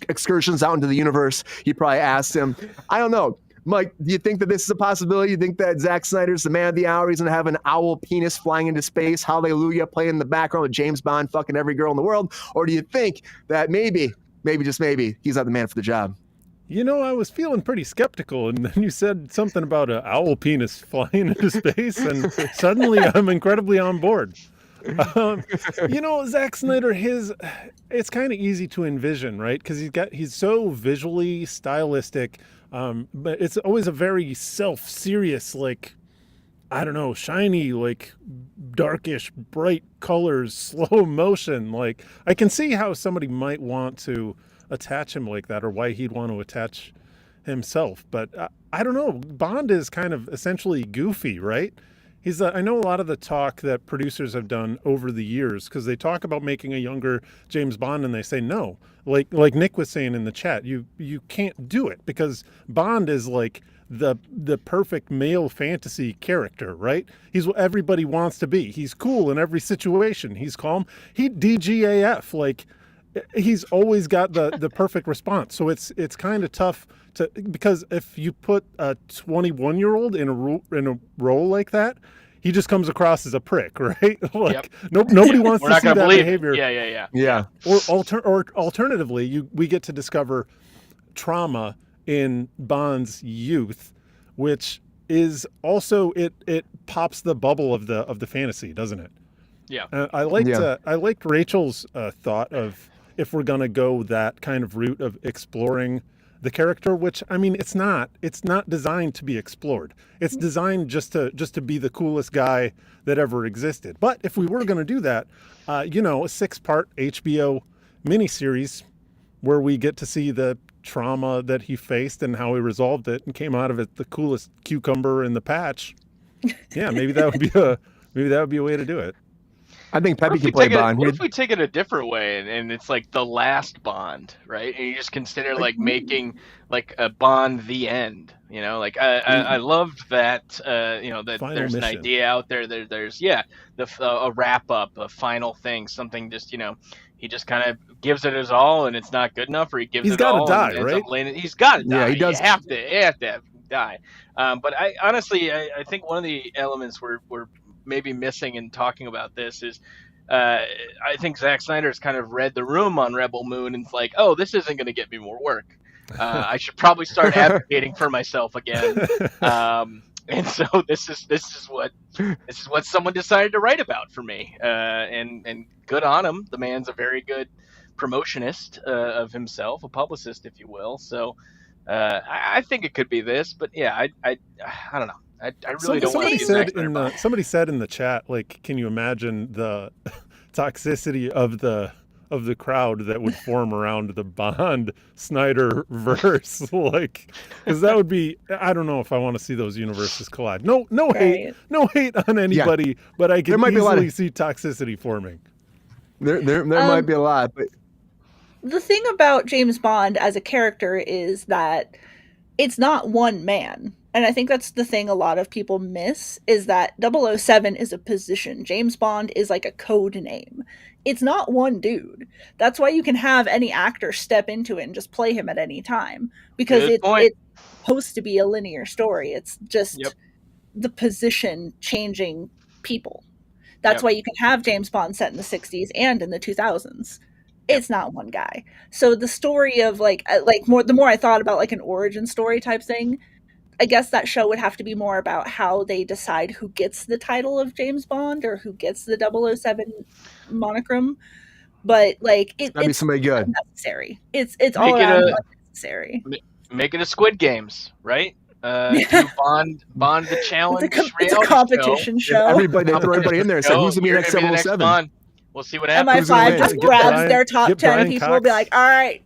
excursions out into the universe. He probably asked him. I don't know. Mike, do you think that this is a possibility? You think that Zack Snyder's the man of the hour? He's going to have an owl penis flying into space, hallelujah, playing in the background with James Bond fucking every girl in the world? Or do you think that maybe, just maybe, he's not the man for the job? I was feeling pretty skeptical, and then you said something about an owl penis flying into space, and suddenly I'm incredibly on board. Zack Snyder, it's kind of easy to envision, right? Because he's so visually stylistic, but it's always a very self-serious, like, I don't know, shiny, like darkish, bright colors, slow motion. Like, I can see how somebody might want to attach him like that, or why he'd want to attach himself. But I don't know. Bond is kind of essentially goofy, right? I know a lot of the talk that producers have done over the years, because they talk about making a younger James Bond and they say no. Like Nick was saying in the chat, you can't do it because Bond is like the perfect male fantasy character, right? He's what everybody wants to be. He's cool in every situation. He's calm. He DGAF, like he's always got the perfect response. So it's kind of tough because if you put a 21-year-old in a role like that, he just comes across as a prick, right? Like nobody wants to see that behavior. Yeah. Or alternatively, we get to discover trauma in Bond's youth, which is also it pops the bubble of the fantasy, doesn't it? Yeah. I liked Rachel's thought of, if we're going to go that kind of route of exploring the character, which, I mean, it's not designed to be explored. It's designed just to be the coolest guy that ever existed. But if we were going to do that, a 6-part HBO miniseries where we get to see the trauma that he faced and how he resolved it and came out of it the coolest cucumber in the patch. Yeah, maybe that would be a way to do it. I think Pepe can play Bond. What if we take it a different way and it's like the last Bond, right? And you just consider like making like a Bond the end, like I loved that, that final there's mission. An idea out there. There's a wrap up, a final thing, something just, he just kind of gives it his all and it's not good enough, or he gives it all. He's got to die, right? He's got to die. Yeah, he does. You have to die. But I honestly think one of the elements we're maybe missing in talking about this is I think Zack Snyder's kind of read the room on Rebel Moon and it's like, oh, this isn't going to get me more work. I should probably start advocating for myself again. And so this is what someone decided to write about for me. And good on him. The man's a very good promotionist of himself, a publicist, if you will. So I think it could be this, but yeah, I don't know. I really don't want to see Zack Snyder. Somebody said in the chat, like, can you imagine the toxicity of the crowd that would form around the Bond Snyder verse? Like, because that would be, I don't know if I want to see those universes collide. No hate on anybody, but I can easily see toxicity forming. There might be a lot, but the thing about James Bond as a character is that it's not one man. And I think that's the thing a lot of people miss is that 007 is a position. James Bond is like a code name. It's not one dude. That's why you can have any actor step into it and just play him at any time because it's supposed to be a linear story. It's just the position changing people. That's why you can have James Bond set in the 60s and in the 2000s. It's not one guy. So the story of the more I thought about like an origin story type thing, I guess that show would have to be more about how they decide who gets the title of James Bond or who gets the 007 monochrome. But like it's be somebody good. Unnecessary. It's all around unnecessary. Make it a Squid Games, right? Do Bond the challenge. It's a competition show. Yeah, everybody, they throw everybody in there and say, "Who's gonna be next 007?" We'll see what happens. MI5 just grabs their top 10 people and be like, "All right,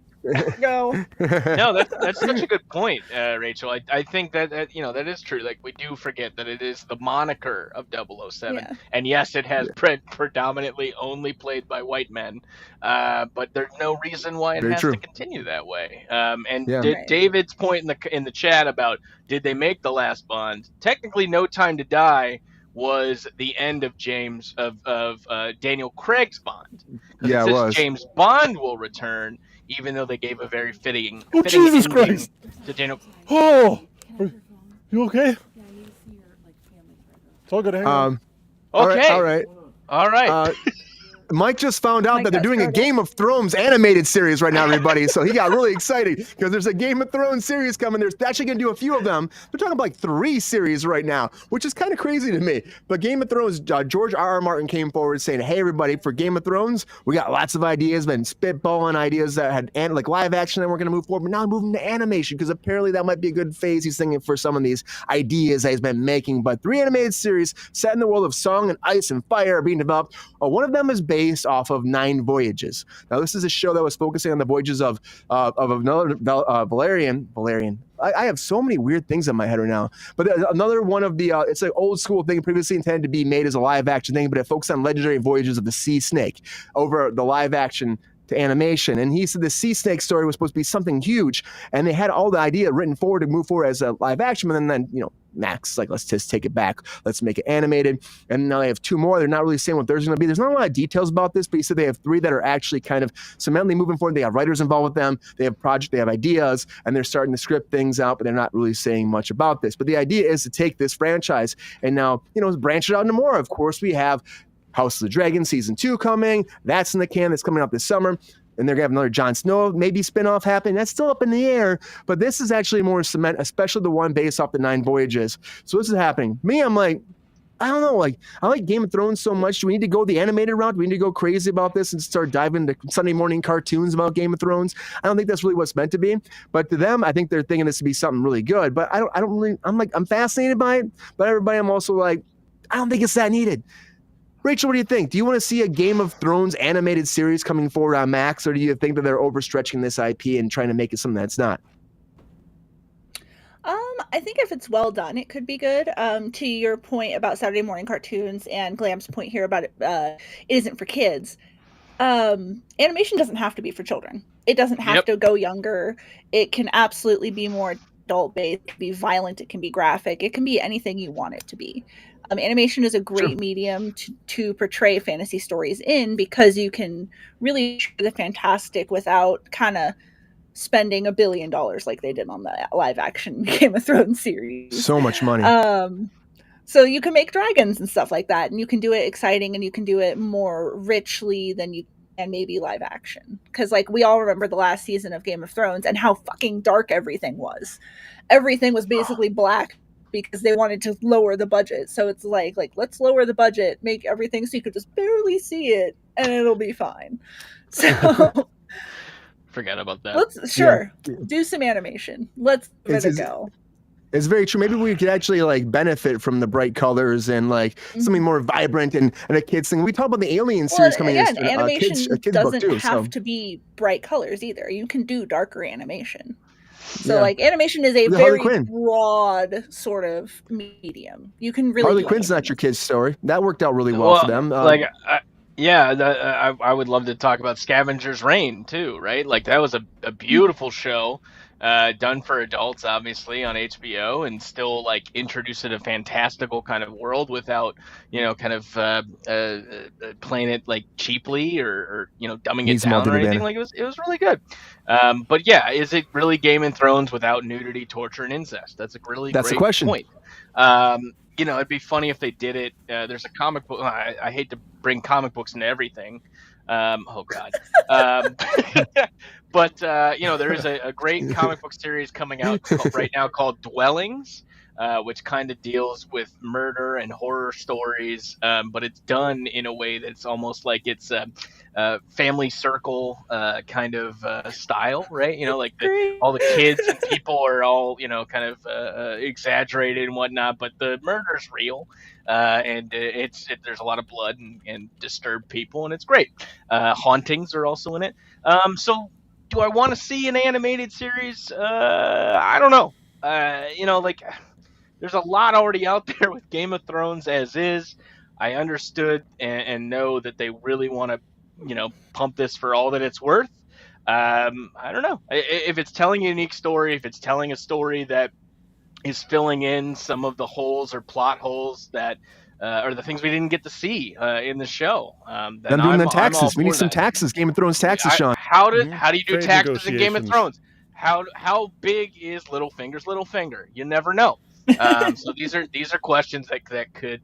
go." No, that's such a good point, Rachel. I think that that is true. Like we do forget that it is the moniker of 007, and yes, it has predominantly only played by white men, but there's no reason why it has to continue that way. David's point in the chat about did they make the last Bond? Technically, No Time to Die was the end of Daniel Craig's Bond. Yeah, it was. James Bond will return, even though they gave a very fitting Jesus Christ to Daniel. Oh, you okay? It's all good. Hang on. Okay. All right. Mike just found out that they're doing a Game of Thrones animated series right now, everybody. So he got really excited because there's a Game of Thrones series coming. They're actually going to do a few of them. They're talking about like 3 series right now, which is kind of crazy to me. But Game of Thrones, George R.R. Martin came forward saying, "Hey, everybody, for Game of Thrones, we got lots of ideas, been spitballing ideas that had like live action that we're going to move forward, but now moving to animation because apparently that might be a good phase he's thinking for some of these ideas that he's been making. But 3 animated series set in the world of song and ice and fire are being developed. One of them is based off of 9 Voyages. Now, this is a show that was focusing on the voyages of another Valerian. I have so many weird things in my head right now. But another one of the, it's an old school thing previously intended to be made as a live action thing, but it focused on legendary voyages of the sea snake over the live action to animation. And he said the sea snake story was supposed to be something huge. And they had all the idea written forward to move forward as a live action. And then Max like, let's just take it back. Let's make it animated. And now they have 2 more. They're not really saying what theirs is going to be. There's not a lot of details about this, but he said they have 3 that are actually kind of cementally moving forward. They have writers involved with them. They have projects, they have ideas, and they're starting to script things out, but they're not really saying much about this. But the idea is to take this franchise and now, branch it out into more. Of course, we have House of the Dragon Season 2 coming. That's in the can. That's coming out this summer. And they're going to have another Jon Snow, maybe spinoff happen. That's still up in the air, but this is actually more cement, especially the one based off the 9 Voyages. So this is happening. Me, I'm like, I don't know. Like, I like Game of Thrones so much. Do we need to go the animated route? Do we need to go crazy about this and start diving into Sunday morning cartoons about Game of Thrones? I don't think that's really what's meant to be. But to them, I think they're thinking this to be something really good. But I don't really, I'm fascinated by it. But everybody, I'm also like, I don't think it's that needed. Rachel, what do you think? Do you want to see a Game of Thrones animated series coming forward on Max, or do you think that they're overstretching this IP and trying to make it something that's not? I think if it's well done, it could be good. To your point about Saturday morning cartoons and Glam's point here about it isn't for kids. Animation doesn't have to be for children. It doesn't have to go younger. It can absolutely be more adult-based. It can be violent. It can be graphic. It can be anything you want it to be. Animation is a great medium to portray fantasy stories in because you can really show the fantastic without kind of spending $1 billion like they did on the live action Game of Thrones series. So much money. So you can make dragons and stuff like that, and you can do it exciting and you can do it more richly than you can maybe live action. Because like we all remember the last season of Game of Thrones and how fucking dark everything was. Everything was basically black because they wanted to lower the budget. So it's like let's lower the budget, make everything so you could just barely see it and it'll be fine. So forget about that. Let's do some animation. Let's let it go. It's very true. Maybe we could actually like benefit from the bright colors and like something more vibrant and a kids thing. We talk about the Alien series coming in. Animation kids doesn't book too, have to be bright colors either. You can do darker animation. So like animation is a very broad sort of medium. You can really Harley Quinn's not your kid's story. That worked out really well for them. Yeah, I would love to talk about Scavenger's Reign too, right? Like that was a beautiful show, done for adults, obviously on HBO, and still like introduced a fantastical kind of world without, kind of playing it like cheaply or dumbing it Needs some down or alternate anything. banner. Like it was really good. But yeah, is it really Game of Thrones without nudity, torture, and incest? That's a really That's the great question. point. It'd be funny if they did it. There's a comic book. I hate to bring comic books into everything. Oh God. But there is a great comic book series coming out right now called Dwellings, which kind of deals with murder and horror stories, but it's done in a way that's almost like it's a family circle kind of style, right? Like all the kids and people are all kind of exaggerated and whatnot, but the murder's real, and there's a lot of blood and disturbed people, and it's great. Hauntings are also in it. So do I want to see an animated series? I don't know. Like there's a lot already out there with Game of Thrones as is. I understood and know that they really want to, pump this for all that it's worth. I don't know if it's telling a unique story, if it's telling a story that is filling in some of the holes or plot holes that are the things we didn't get to see in the show. Then Them doing I'm the all taxes. We need for some that. taxes. Game of Thrones taxes, Sean. How do you do Trade taxes in Game of negotiations. Thrones? How big is Littlefinger's little finger? You never know. So these are questions that could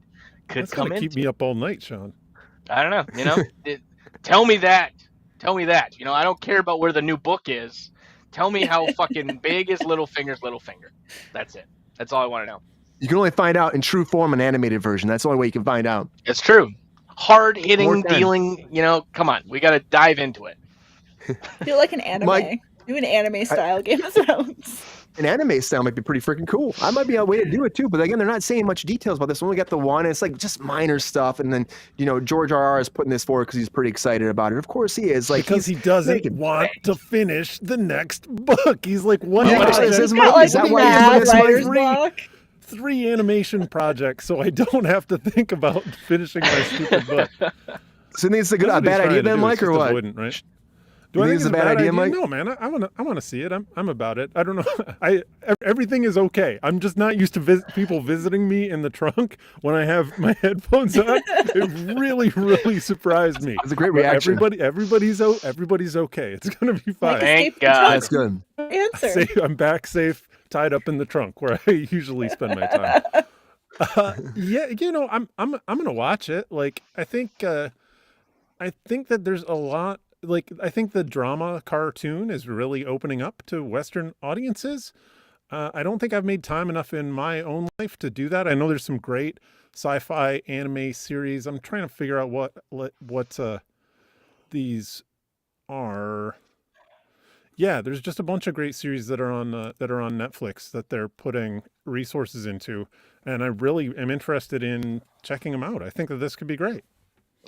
That's come gonna keep into. me up all night, Sean. I don't know. Tell me that. Tell me that. I don't care about where the new book is. Tell me how fucking big is Littlefinger's little finger. That's it. That's all I want to know. You can only find out in true form an animated version. That's the only way you can find out. It's true. Hard hitting, More time. dealing. Come on. We got to dive into it. Do like an anime. Mike- Do an anime style Game of Thrones. An anime style might be pretty freaking cool. I might be a way to do it too, but again, they're not saying much details about this. We only got the one, and it's like just minor stuff. And then George R.R. is putting this forward because he's pretty excited about it. Of course, he is. Like Because he doesn't making want to finish the next book. He's like, one Yeah, project, is He's Mike- got like is that why mad he's doing this, writer's Mike? block. 3 animation projects, so I don't have to think about finishing my stupid book. So, you think it's a That's what he's bad trying idea to then, do, Mike, is or just what? avoidant, right? Do You I think think it's a bad idea, Mike? No, man. I want to see it. I'm about it. I don't know. Everything is okay. I'm just not used to people visiting me in the trunk when I have my headphones on. It really, really surprised me. It's a great reaction. Everybody's okay. It's gonna be fine. Thank Escape the God. That's good. Answer. I'm back safe, tied up in the trunk where I usually spend my time. Yeah, I'm gonna watch it. Like, I think that there's a lot. Like, I think the drama cartoon is really opening up to Western audiences. I don't think I've made time enough in my own life to do that. I know there's some great sci-fi anime series. I'm trying to figure out what these are. Yeah, there's just a bunch of great series that are on Netflix that they're putting resources into, and I really am interested in checking them out. I think that this could be great.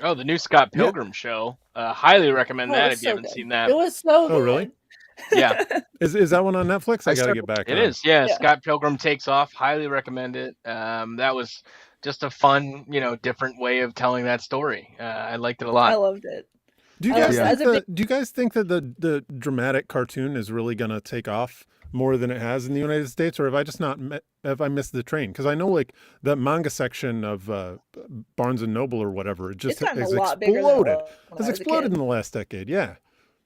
Oh, the new Scott Pilgrim show. Highly recommend that if you haven't good. seen that. It was so good. Oh, really? Yeah, Is that one on Netflix? I got to started- get back. it on. is. Yeah, Yeah. Scott Pilgrim Takes Off. Highly recommend it. That was just a fun, different way of telling that story. I liked it a lot. I loved it. Do you I guys was- think do you guys think that the dramatic cartoon is really going to take off more than it has in the United States, or have I just not have I missed the train? Because I know like the manga section of Barnes and Noble or whatever, it just It's gotten has a lot bigger than it exploded. was when I Has was a exploded kid. in the last decade. Yeah.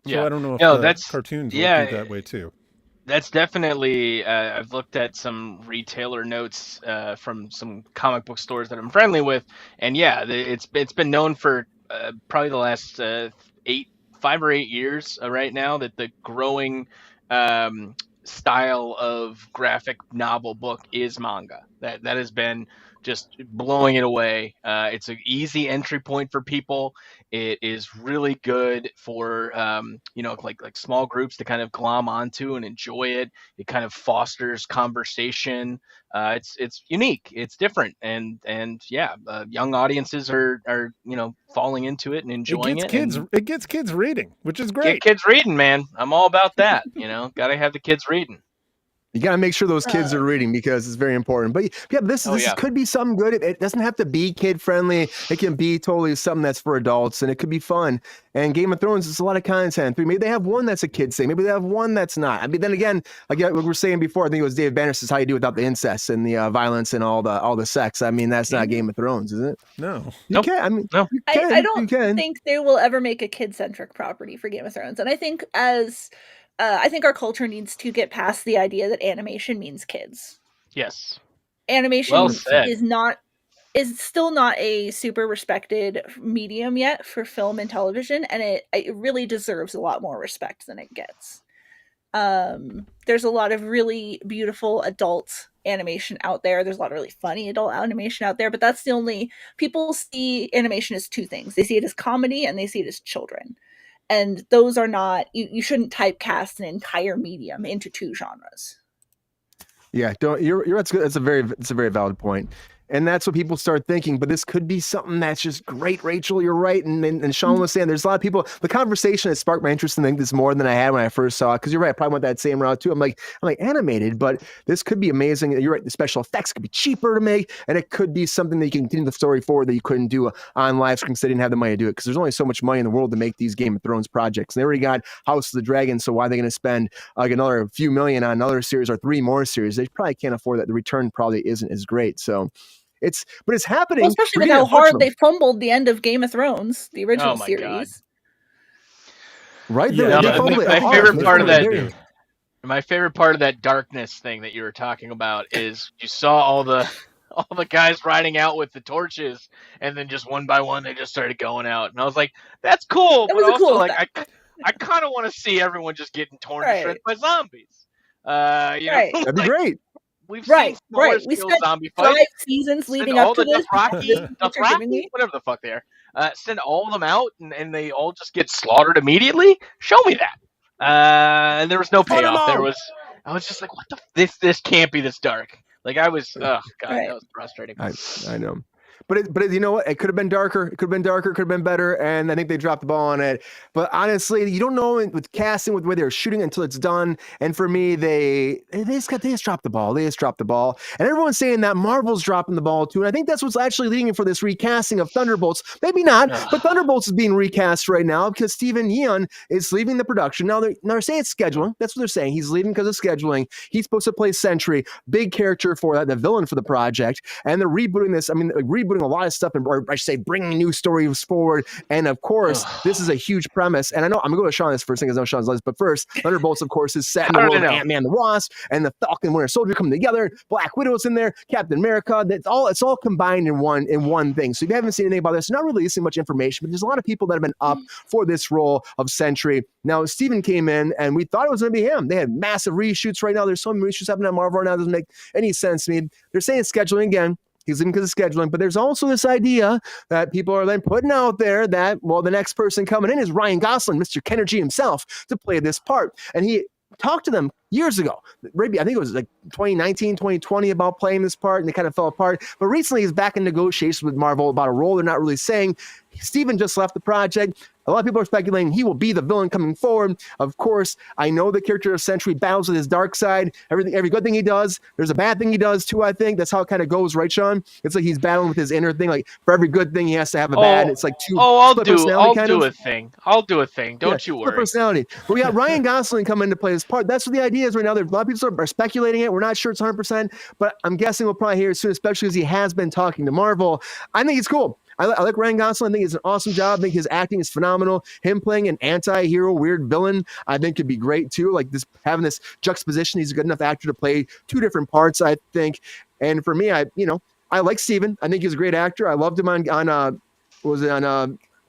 So Yeah. I don't know if No, the that's- cartoons yeah, will do that way too. That's definitely. I've looked at some retailer notes from some comic book stores that I'm friendly with, and yeah, it's been known for probably the last 5 or 8 years right now that the growing style of graphic novel book is manga. That has been just blowing it away. It's an easy entry point for people. It is really good for like small groups to kind of glom onto and enjoy it. It kind of fosters conversation. It's unique. It's different, and yeah, young audiences are falling into it and enjoying it. It gets kids reading, which is Get great. kids reading, man. I'm all about that. Got to have the kids reading. You got to make sure those kids are reading because it's very important. But yeah, this could be something good. It doesn't have to be kid friendly. It can be totally something that's for adults, and it could be fun. And Game of Thrones is a lot of content. Maybe they have one that's a kid's thing. Maybe they have one that's not. I mean, then again, like what we were saying before, I think it was David Banner says how you do without the incest and the violence and all the sex. I mean, that's not Game of Thrones, is it? No. You can. I mean, no. I don't think they will ever make a kid-centric property for Game of Thrones. And I think I think our culture needs to get past the idea that animation means kids. Yes. Animation Well said. is still not a super respected medium yet for film and television, and it really deserves a lot more respect than it gets. There's a lot of really beautiful adult animation out there. There's a lot of really funny adult animation out there, but that's the only people see animation as two things. They see it as comedy and they see it as children. And those are not you shouldn't typecast an entire medium into two genres. Yeah, you're that's good. It's a very valid point. And that's what people start thinking, but this could be something that's just great, Rachel. You're right. And Sean was saying there's a lot of people, the conversation has sparked my interest in this more than I had when I first saw it. Cause you're right. I probably went that same route too. I'm like animated, but this could be amazing. You're right. The special effects could be cheaper to make. And it could be something that you can continue the story forward that you couldn't do on live stream because they didn't have the money to do it. Cause there's only so much money in the world to make these Game of Thrones projects. And they already got House of the Dragon. So why are they going to spend like another few million on another series or 3 more series? They probably can't afford that. The return probably isn't as great. So it's happening. Well, especially with how hard they fumbled the end of Game of Thrones, the original series. God. Right there. Yeah, my favorite part of that darkness thing that you were talking about is you saw all the guys riding out with the torches, and then just one by one they just started going out, and I was like, "That's cool," but also like I kind of want to see everyone just getting torn to shreds by zombies. You know, that'd be great. We've seen we spent zombie 5 fights. seasons leading up to this. Dothraki, whatever the fuck they are. Send all of them out, and they all just get slaughtered immediately. Show me that. And there was no payoff. I was just like, what the? This can't be this dark. Like I was. Oh god, that was frustrating. I know. But you know what? It could have been darker. It could have been darker. It could have been better. And I think they dropped the ball on it. But honestly, you don't know with casting with where they're shooting until it's done. And for me, they just dropped the ball. They just dropped the ball. And everyone's saying that Marvel's dropping the ball too. And I think that's what's actually leading for this recasting of Thunderbolts. Maybe not, but Thunderbolts is being recast right now because Steven Yeun is leaving the production. Now they're saying it's scheduling. That's what they're saying. He's leaving because of scheduling. He's supposed to play Sentry, big character for that, the villain for the project. And they're rebooting this. I mean, rebooting a lot of stuff, or I should say bringing new stories forward. And of course, this is a huge premise. And I know I'm going to go to Sean this first thing because I know Sean's list, but first, Thunderbolts, of course, is set in the world of Ant-Man the Wasp and the Falcon and Winter Soldier coming together. Black Widow's in there, Captain America. It's all combined in one thing. So if you haven't seen anything about this, not releasing much information, but there's a lot of people that have been up for this role of Sentry. Now, Steven came in and we thought it was going to be him. They had massive reshoots right now. There's so many reshoots happening at Marvel right now. It doesn't make any sense to me. They're saying scheduling again. He's leaving because of scheduling, but there's also this idea that people are then putting out there that, well, the next person coming in is Ryan Gosling, Mr. Kennergy himself, to play this part. And he talked to them years ago. Maybe I think it was like 2019, 2020 about playing this part, and they kind of fell apart. But recently he's back in negotiations with Marvel about a role they're not really saying. Steven just left the project. A lot of people are speculating he will be the villain coming forward. Of course, I know the character of Sentry battles with his dark side. Every good thing he does, there's a bad thing he does too, I think. That's how it kind of goes, right, Sean? It's like he's battling with his inner thing. Like for every good thing, he has to have a bad. It's like two. I'll do a thing. Don't you worry. Personality. But we got Ryan Gosling coming in to play this part. That's what the idea is right now. A lot of people are speculating it. We're not sure it's 100%, but I'm guessing we'll probably hear it soon, especially because he has been talking to Marvel. I think it's cool. I like Ryan Gosling. I think it's an awesome job. I think his acting is phenomenal. Him playing an anti-hero, weird villain, I think could be great too. Like this, having this juxtaposition. He's a good enough actor to play 2 different parts, I think. And for me, I like Steven. I think he's a great actor. I loved him on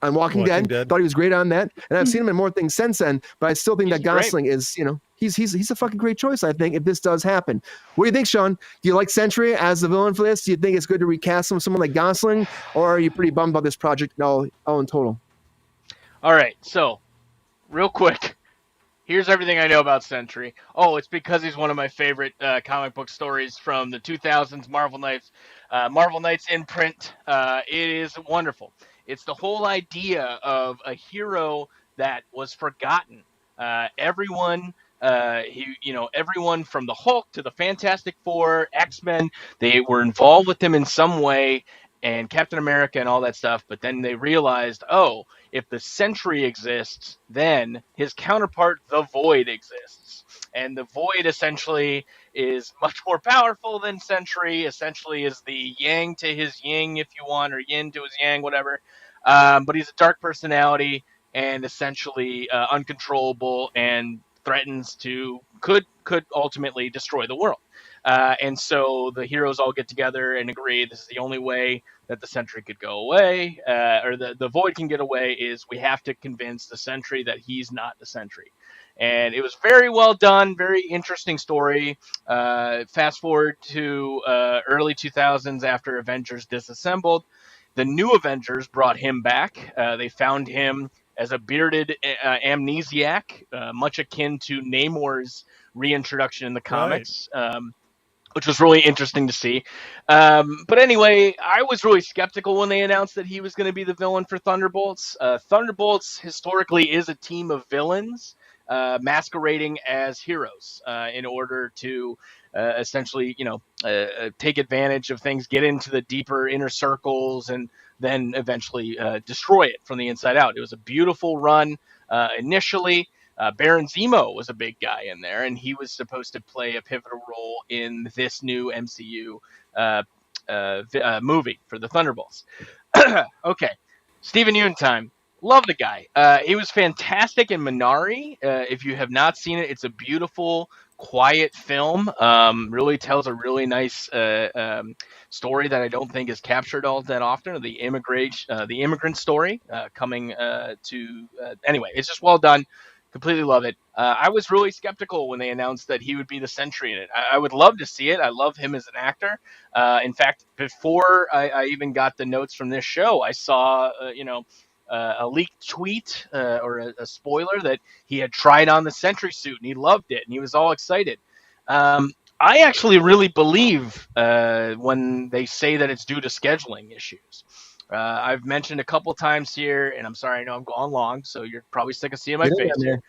Walking Dead. Thought he was great on that. And I've seen him in more things since then. But I still think that Gosling is, he's a fucking great choice, I think, if this does happen. What do you think, Sean? Do you like Sentry as the villain for this? Do you think it's good to recast him with someone like Gosling? Or are you pretty bummed about this project all in total? All right, so real quick, here's everything I know about Sentry. Oh, it's because he's one of my favorite comic book stories from the 2000s, Marvel Knights imprint. It is wonderful. It's the whole idea of a hero that was forgotten. Everyone everyone from the Hulk to the Fantastic Four, X-Men, they were involved with him in some way, and Captain America and all that stuff. But then they realized, oh, if the Sentry exists, then his counterpart, the Void, exists. And the Void essentially is much more powerful than Sentry, essentially is the yang to his yin, if you want, or yin to his yang, whatever. But he's a dark personality and essentially uncontrollable and threatens to could ultimately destroy the world. And so the heroes all get together and agree this is the only way that the Sentry could go away, or the Void can get away, is we have to convince the Sentry that he's not the Sentry. And it was very well done, very interesting story. Fast forward to early 2000s after Avengers disassembled. The new Avengers brought him back. They found him as a bearded amnesiac, much akin to Namor's reintroduction in the comics. Right. Which was really interesting to see. But anyway, I was really skeptical when they announced that he was going to be the villain for Thunderbolts. Thunderbolts historically is a team of villains masquerading as heroes in order to essentially, take advantage of things, get into the deeper inner circles, and then eventually destroy it from the inside out. It was a beautiful run initially. Baron Zemo was a big guy in there, and he was supposed to play a pivotal role in this new MCU movie for the Thunderbolts. Okay, Steven Yeun time. Love the guy. He was fantastic in Minari. If you have not seen it, it's a beautiful, quiet film. Really tells a really nice story that I don't think is captured all that often. The immigrant story coming to. Anyway, it's just well done. Completely love it. I was really skeptical when they announced that he would be the Sentry in it. I would love to see it. I love him as an actor. In fact, before I even got the notes from this show, I saw, a leaked tweet or a spoiler that he had tried on the Sentry suit and he loved it and he was all excited. I actually really believe when they say that it's due to scheduling issues. I've mentioned a couple times here, and I'm sorry, I know I'm going long, so you're probably sick of seeing my face here.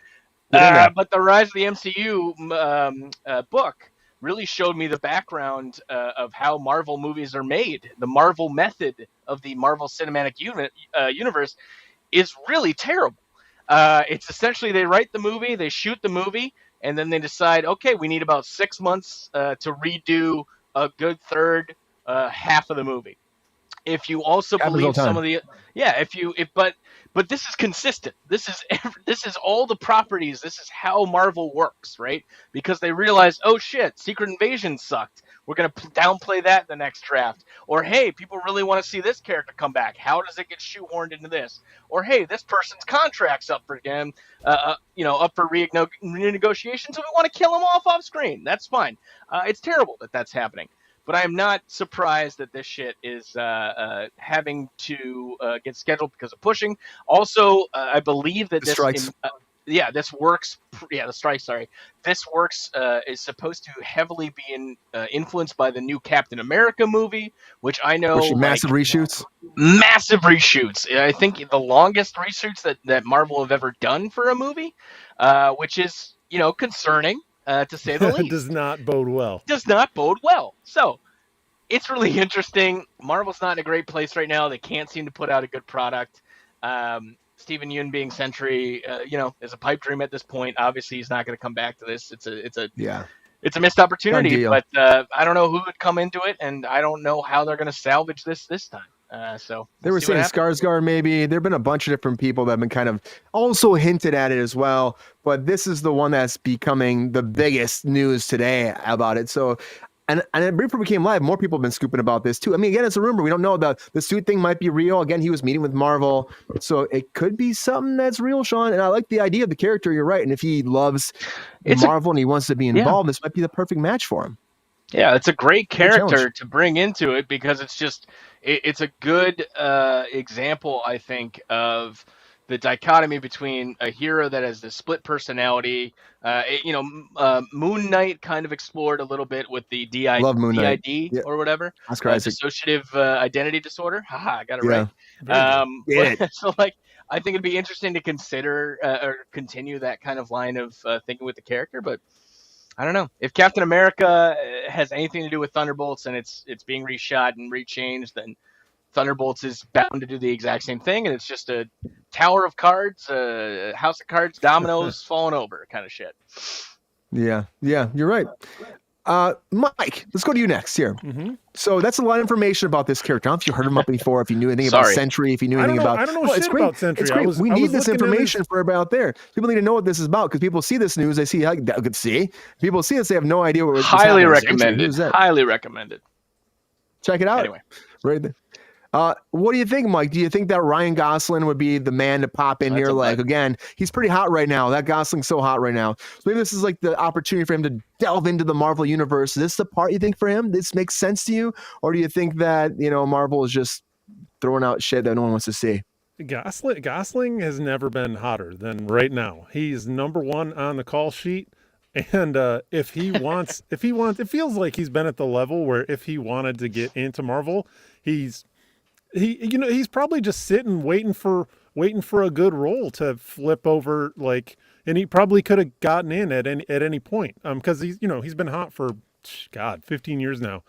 But the Rise of the MCU book really showed me the background of how Marvel movies are made. The Marvel method of the Marvel Cinematic Universe is really terrible. It's essentially they write the movie, they shoot the movie, and then they decide, okay, we need about 6 months to redo a good third half of the movie. If you also believe some of the, but this is consistent. This is all the properties. This is how Marvel works, right? Because they realize, oh shit, Secret Invasion sucked. We're gonna downplay that in the next draft. Or hey, people really want to see this character come back. How does it get shoehorned into this? Or hey, this person's contract's up for up for renegotiation, so we want to kill him off screen. That's fine. It's terrible that that's happening. But I am not surprised that this shit is having to get scheduled because of pushing. Also, I believe that this works. The strike. Sorry, this works is supposed to heavily be influenced by the new Captain America movie, which I know massive reshoots. Massive reshoots. I think the longest reshoots that Marvel have ever done for a movie, which is concerning. To say the least. Does not bode well. So it's really interesting. Marvel's not in a great place right now. They can't seem to put out a good product. Steven Yeun being Sentry, is a pipe dream at this point. Obviously, he's not going to come back to this. It's a missed opportunity. But I don't know who would come into it, and I don't know how they're going to salvage this time. So they were saying Skarsgård maybe. There've been a bunch of different people that have been kind of also hinted at it as well. But this is the one that's becoming the biggest news today about it. So, and before we came live, more people have been scooping about this too. I mean, again, it's a rumor. We don't know. The suit thing might be real. Again, he was meeting with Marvel, so it could be something that's real, Sean. And I like the idea of the character. You're right. And if he loves Marvel and he wants to be involved, this might be the perfect match for him. Yeah, it's a great character to bring into it because it's a good example, I think, of the dichotomy between a hero that has this split personality. Moon Knight kind of explored a little bit with the DID or whatever. Dissociative identity disorder. Haha, I got it right. So I think it'd be interesting to consider or continue that kind of line of thinking with the character, but I don't know. If Captain America has anything to do with Thunderbolts and it's being reshot and rechanged, then Thunderbolts is bound to do the exact same thing, and it's just a tower of cards, house of cards, dominoes falling over kind of shit. Yeah, you're right. Mike, let's go to you next here. Mm-hmm. So that's a lot of information about this character. I don't know if you heard him up before, if you knew anything about Sentry, if you knew anything about... I don't know shit about Sentry. It's great. We need this information for everybody out there. People need to know what this is about, because people see this news, they see, people see this, they have no idea what it's Highly recommended. Highly recommended. Check it out. Anyway. Right there. What do you think, Mike? Do you think that Ryan Gosling would be the man to pop in here? Like, again, he's pretty hot right now. That Gosling's so hot right now. So maybe this is like the opportunity for him to delve into the Marvel universe. Is this the part you think for him? This makes sense to you? Or do you think that, Marvel is just throwing out shit that no one wants to see? Gosling has never been hotter than right now. He's number one on the call sheet. And if he wants, it feels like he's been at the level where if he wanted to get into Marvel, he's probably just sitting waiting for a good role to flip over, like, and he probably could have gotten in at any point, because he's been hot for 15 years now,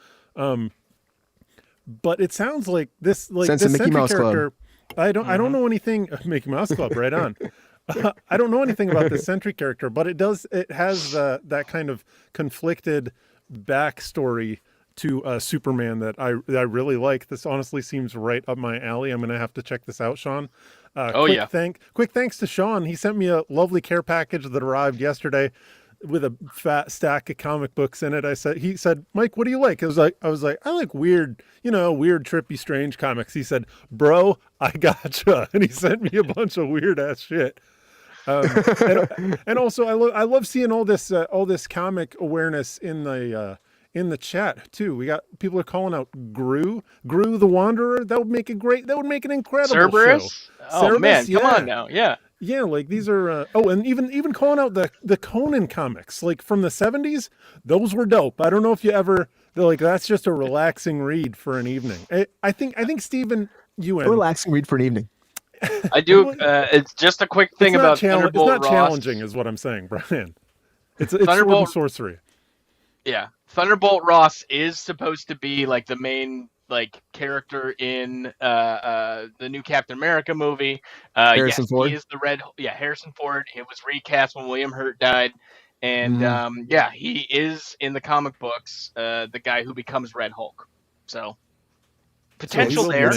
but it sounds like this Sentry character. I don't know anything. Mickey Mouse Club, right on. I don't know anything about the Sentry character, but it has that kind of conflicted backstory to Superman that I really like. This honestly seems right up my alley. I'm going to have to check this out, Sean. Quick thanks to Sean. He sent me a lovely care package that arrived yesterday with a fat stack of comic books in it. He said, Mike, what do you like? I was like, I like weird, trippy, strange comics. He said, bro, I gotcha. And he sent me a bunch of weird ass shit. And also I love seeing all this comic awareness in the chat too. People are calling out Gru the Wanderer. That would make an incredible Cerberus? show. Oh Cerberus, man, come on now. Yeah, like these are and even calling out the Conan comics, like from the 70s. Those were dope. I don't know if that's just a relaxing read for an evening. I think Steven, a relaxing read for an evening. I do. It's just a quick thing about Thunderbolt It's not Ross. challenging, is what I'm saying, Brian. It's Thunderbolt sorcery. Yeah, Thunderbolt Ross is supposed to be like the main character in the new Captain America movie. Harrison Ford. He is the Red. Yeah, Harrison Ford. It was recast when William Hurt died, and he is in the comic books the guy who becomes Red Hulk. So potential there.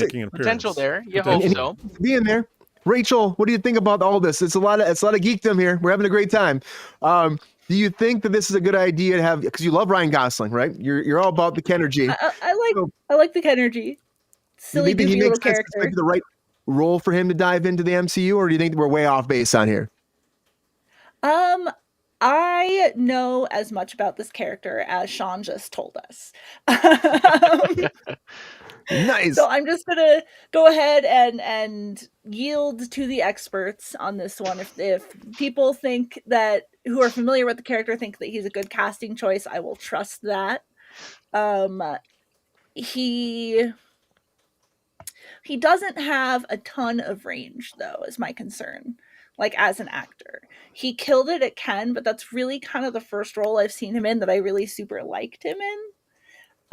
You hope so. Being there. Rachel, what do you think about all this? It's a lot of geekdom here. We're having a great time. Do you think that this is a good idea to have, because you love Ryan Gosling, right? You're all about the Kenergy. I like the Kenergy. Silly, goofy little character. Maybe the right role for him to dive into the MCU, or do you think we're way off base on here? I know as much about this character as Sean just told us. Nice. So I'm just gonna go ahead and yield to the experts on this one. If people think that, who are familiar with the character, think that he's a good casting choice, I will trust that. He doesn't have a ton of range, though, is my concern. Like, as an actor, he killed it at Ken, but that's really kind of the first role I've seen him in that I really super liked him in.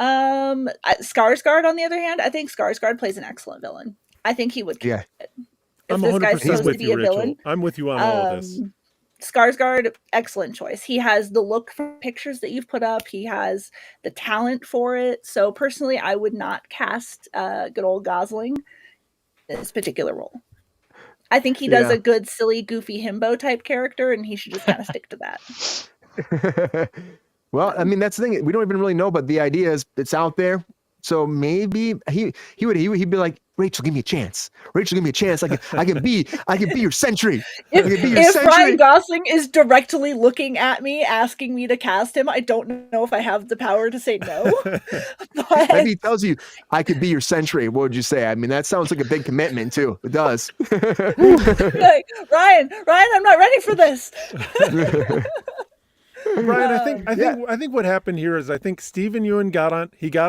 Skarsgård, on the other hand, I think Skarsgård plays an excellent villain. I think he would kill it. I'm 100% with you, Rachel. I'm with you on all of this. Skarsgård, excellent choice. He has the look for pictures that you've put up. He has the talent for it. So personally, I would not cast good old Gosling in this particular role. I think he does a good, silly, goofy himbo type character, and he should just kind of stick to that. Well, I mean, that's the thing. We don't even really know, but the idea is it's out there. So maybe he'd be like, Rachel, give me a chance. Rachel, give me a chance. I can be your Sentry. If Ryan Gosling is directly looking at me, asking me to cast him, I don't know if I have the power to say no. But maybe he tells you, I could be your Sentry. What would you say? I mean, that sounds like a big commitment too. It does. Like, Ryan, I'm not ready for this. Brian, I think what happened here is I think Steven Yeun got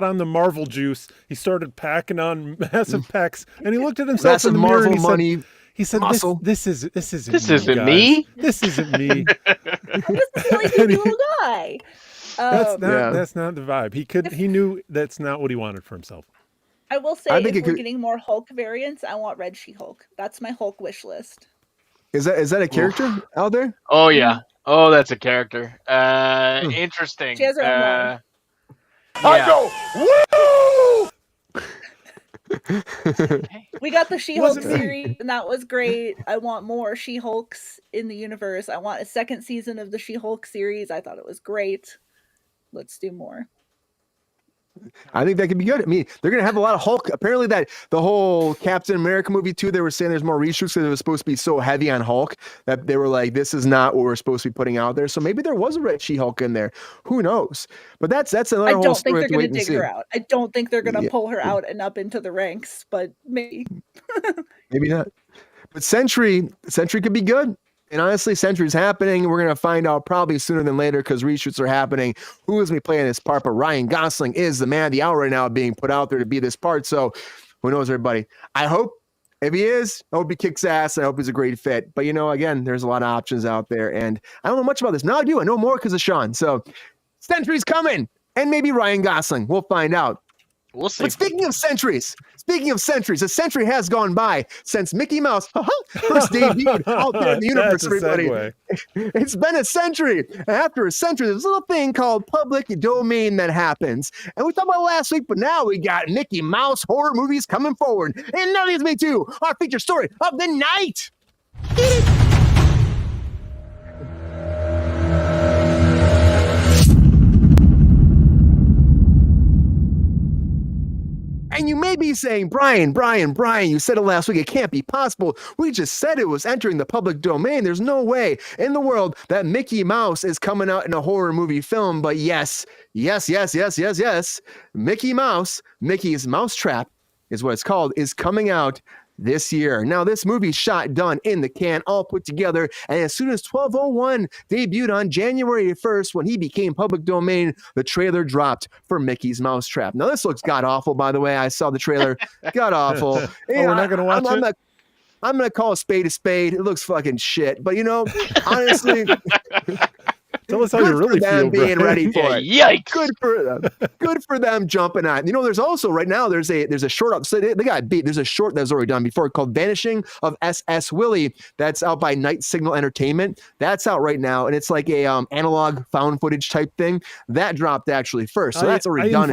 on the Marvel juice. He started packing on massive packs, and he looked at himself in the mirror and He said, Muscle. This isn't This me, isn't guys. me. This isn't me." This is a silly goofy little guy. That's not the vibe. He knew that's not what he wanted for himself. I will say, I think if it we're could- getting more Hulk variants, I want Red She-Hulk. That's my Hulk wish list. Is that a character out there? Oh yeah. Oh, that's a character. Interesting. She has her own line. Yeah. We got the She-Hulk Wasn't me. series, and that was great. I want more She-Hulks in the universe. I want a second season of the She-Hulk series. I thought it was great. Let's do more. I think that could be good. I mean, they're going to have a lot of Hulk. Apparently, that the whole Captain America movie, too, they were saying there's more reshoots because it was supposed to be so heavy on Hulk that they were like, this is not what we're supposed to be putting out there. So maybe there was a Red She-Hulk in there. Who knows? But that's another I whole don't story. think they're to going wait to and dig see. her out. I don't think they're going to Yeah. pull her out and up into the ranks, but maybe. Maybe not. But Sentry could be good. And honestly, Sentry's happening. We're going to find out probably sooner than later because reshoots are happening. Who is going to be playing this part? But Ryan Gosling is the man of the hour right now being put out there to be this part. So who knows, everybody? I hope if he is, I hope he kicks ass. I hope he's a great fit. But, again, there's a lot of options out there. And I don't know much about this. Now I do. I know more because of Sean. So Sentry's coming. And maybe Ryan Gosling. We'll find out. We'll see. But speaking of centuries, a century has gone by since Mickey Mouse first debuted out there in the universe, That's a everybody. segue. It's been a century. And after a century, there's a little thing called public domain that happens. And we talked about it last week, but now we got Mickey Mouse horror movies coming forward. And now leads me to our feature story of the night. And you may be saying, Brian, you said it last week. It can't be possible. We just said it was entering the public domain. There's no way in the world that Mickey Mouse is coming out in a horror movie film. But yes. Mickey Mouse, Mickey's Mousetrap is what it's called, is coming out this year. Now, this movie shot, done, in the can, all put together. And as soon as 1201 debuted on January 1st, when he became public domain, the trailer dropped for Mickey's Mousetrap. Now, this looks god-awful, by the way. I saw the trailer. God-awful. We're not going to watch it? I'm going to call a spade a spade. It looks fucking shit. But, honestly... Tell us how you really them feel, being Brian. ready for it. Yikes! Good for them. Good for them jumping on. There's also right now there's a short up. So they got beat. There's a short that was already done before called "Vanishing of S.S. Willie." That's out by Night Signal Entertainment. That's out right now, and it's like a analog found footage type thing. That dropped actually first, so that's already done.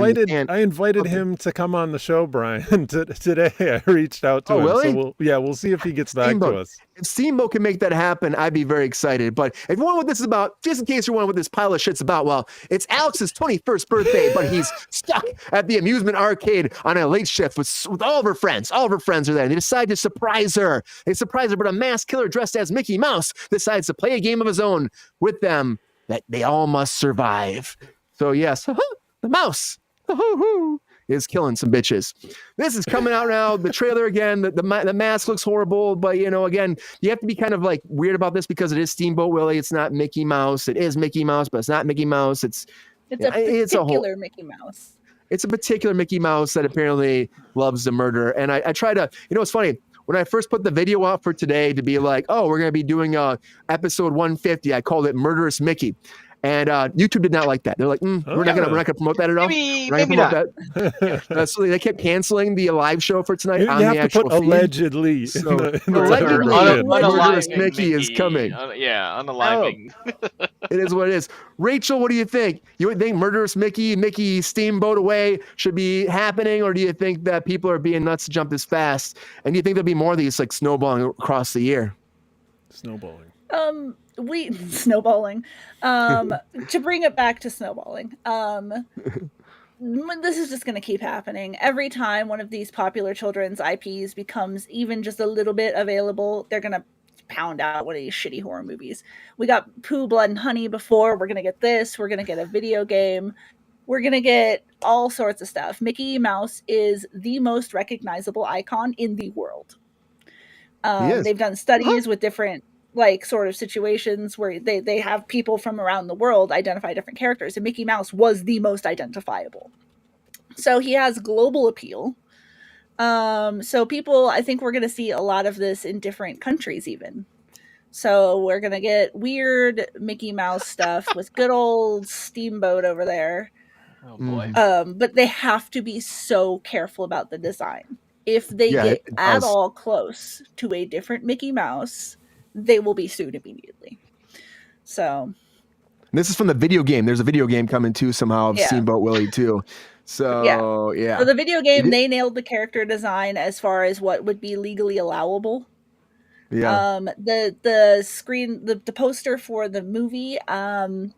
I invited him to come on the show, Brian. Today I reached out to him. Really? So we'll see if he gets back to us. If Steamboat can make that happen, I'd be very excited. But if you wonder what this is about, just in case you're wondering what this pile of shit's about, well, it's Alex's 21st birthday, but he's stuck at the amusement arcade on a late shift with all of her friends. All of her friends are there. And they decide to surprise her. But a masked killer dressed as Mickey Mouse decides to play a game of his own with them that they all must survive. So yes, the mouse is killing some bitches. This is coming out now. The trailer again, the mask looks horrible, but again, you have to be kind of like weird about this because it is Steamboat Willie. It's not Mickey Mouse. It is Mickey Mouse, but it's not Mickey Mouse. It's a particular Mickey Mouse. It's a particular Mickey Mouse that apparently loves the murder. And I try to, it's funny. When I first put the video out for today to be like, oh, we're going to be doing episode 150, I called it Murderous Mickey. And YouTube did not like that. They're like, we're not gonna promote that at all. Maybe not. So they kept canceling the live show for tonight. You on have the to actual put feed. allegedly. So, in the allegedly, title. Murderous Mickey is coming. Unaliving. It is what it is. Rachel, what do you think? You would think Murderous Mickey Steamboat Away should be happening, or do you think that people are being nuts to jump this fast? And do you think there'll be more of these like snowballing across the year? Snowballing. Snowballing. To bring it back to snowballing. This is just going to keep happening. Every time one of these popular children's IPs becomes even just a little bit available, they're going to pound out one of these shitty horror movies. We got Pooh, Blood, and Honey before. We're going to get this. We're going to get a video game. We're going to get all sorts of stuff. Mickey Mouse is the most recognizable icon in the world. They've done studies with different sort of situations where they have people from around the world identify different characters, and Mickey Mouse was the most identifiable. So he has global appeal. So people, I think we're going to see a lot of this in different countries even. So we're going to get weird Mickey Mouse stuff with good old Steamboat over there. Oh boy. But they have to be so careful about the design. If they Yeah, get it at does. all close to a different Mickey Mouse, they will be sued immediately. So This is from the video game. There's a video game coming too somehow of Yeah. Steamboat Willie too. So yeah. So the video game, It- they nailed the character design as far as what would be legally allowable. Yeah. The screen, the poster for the movie, that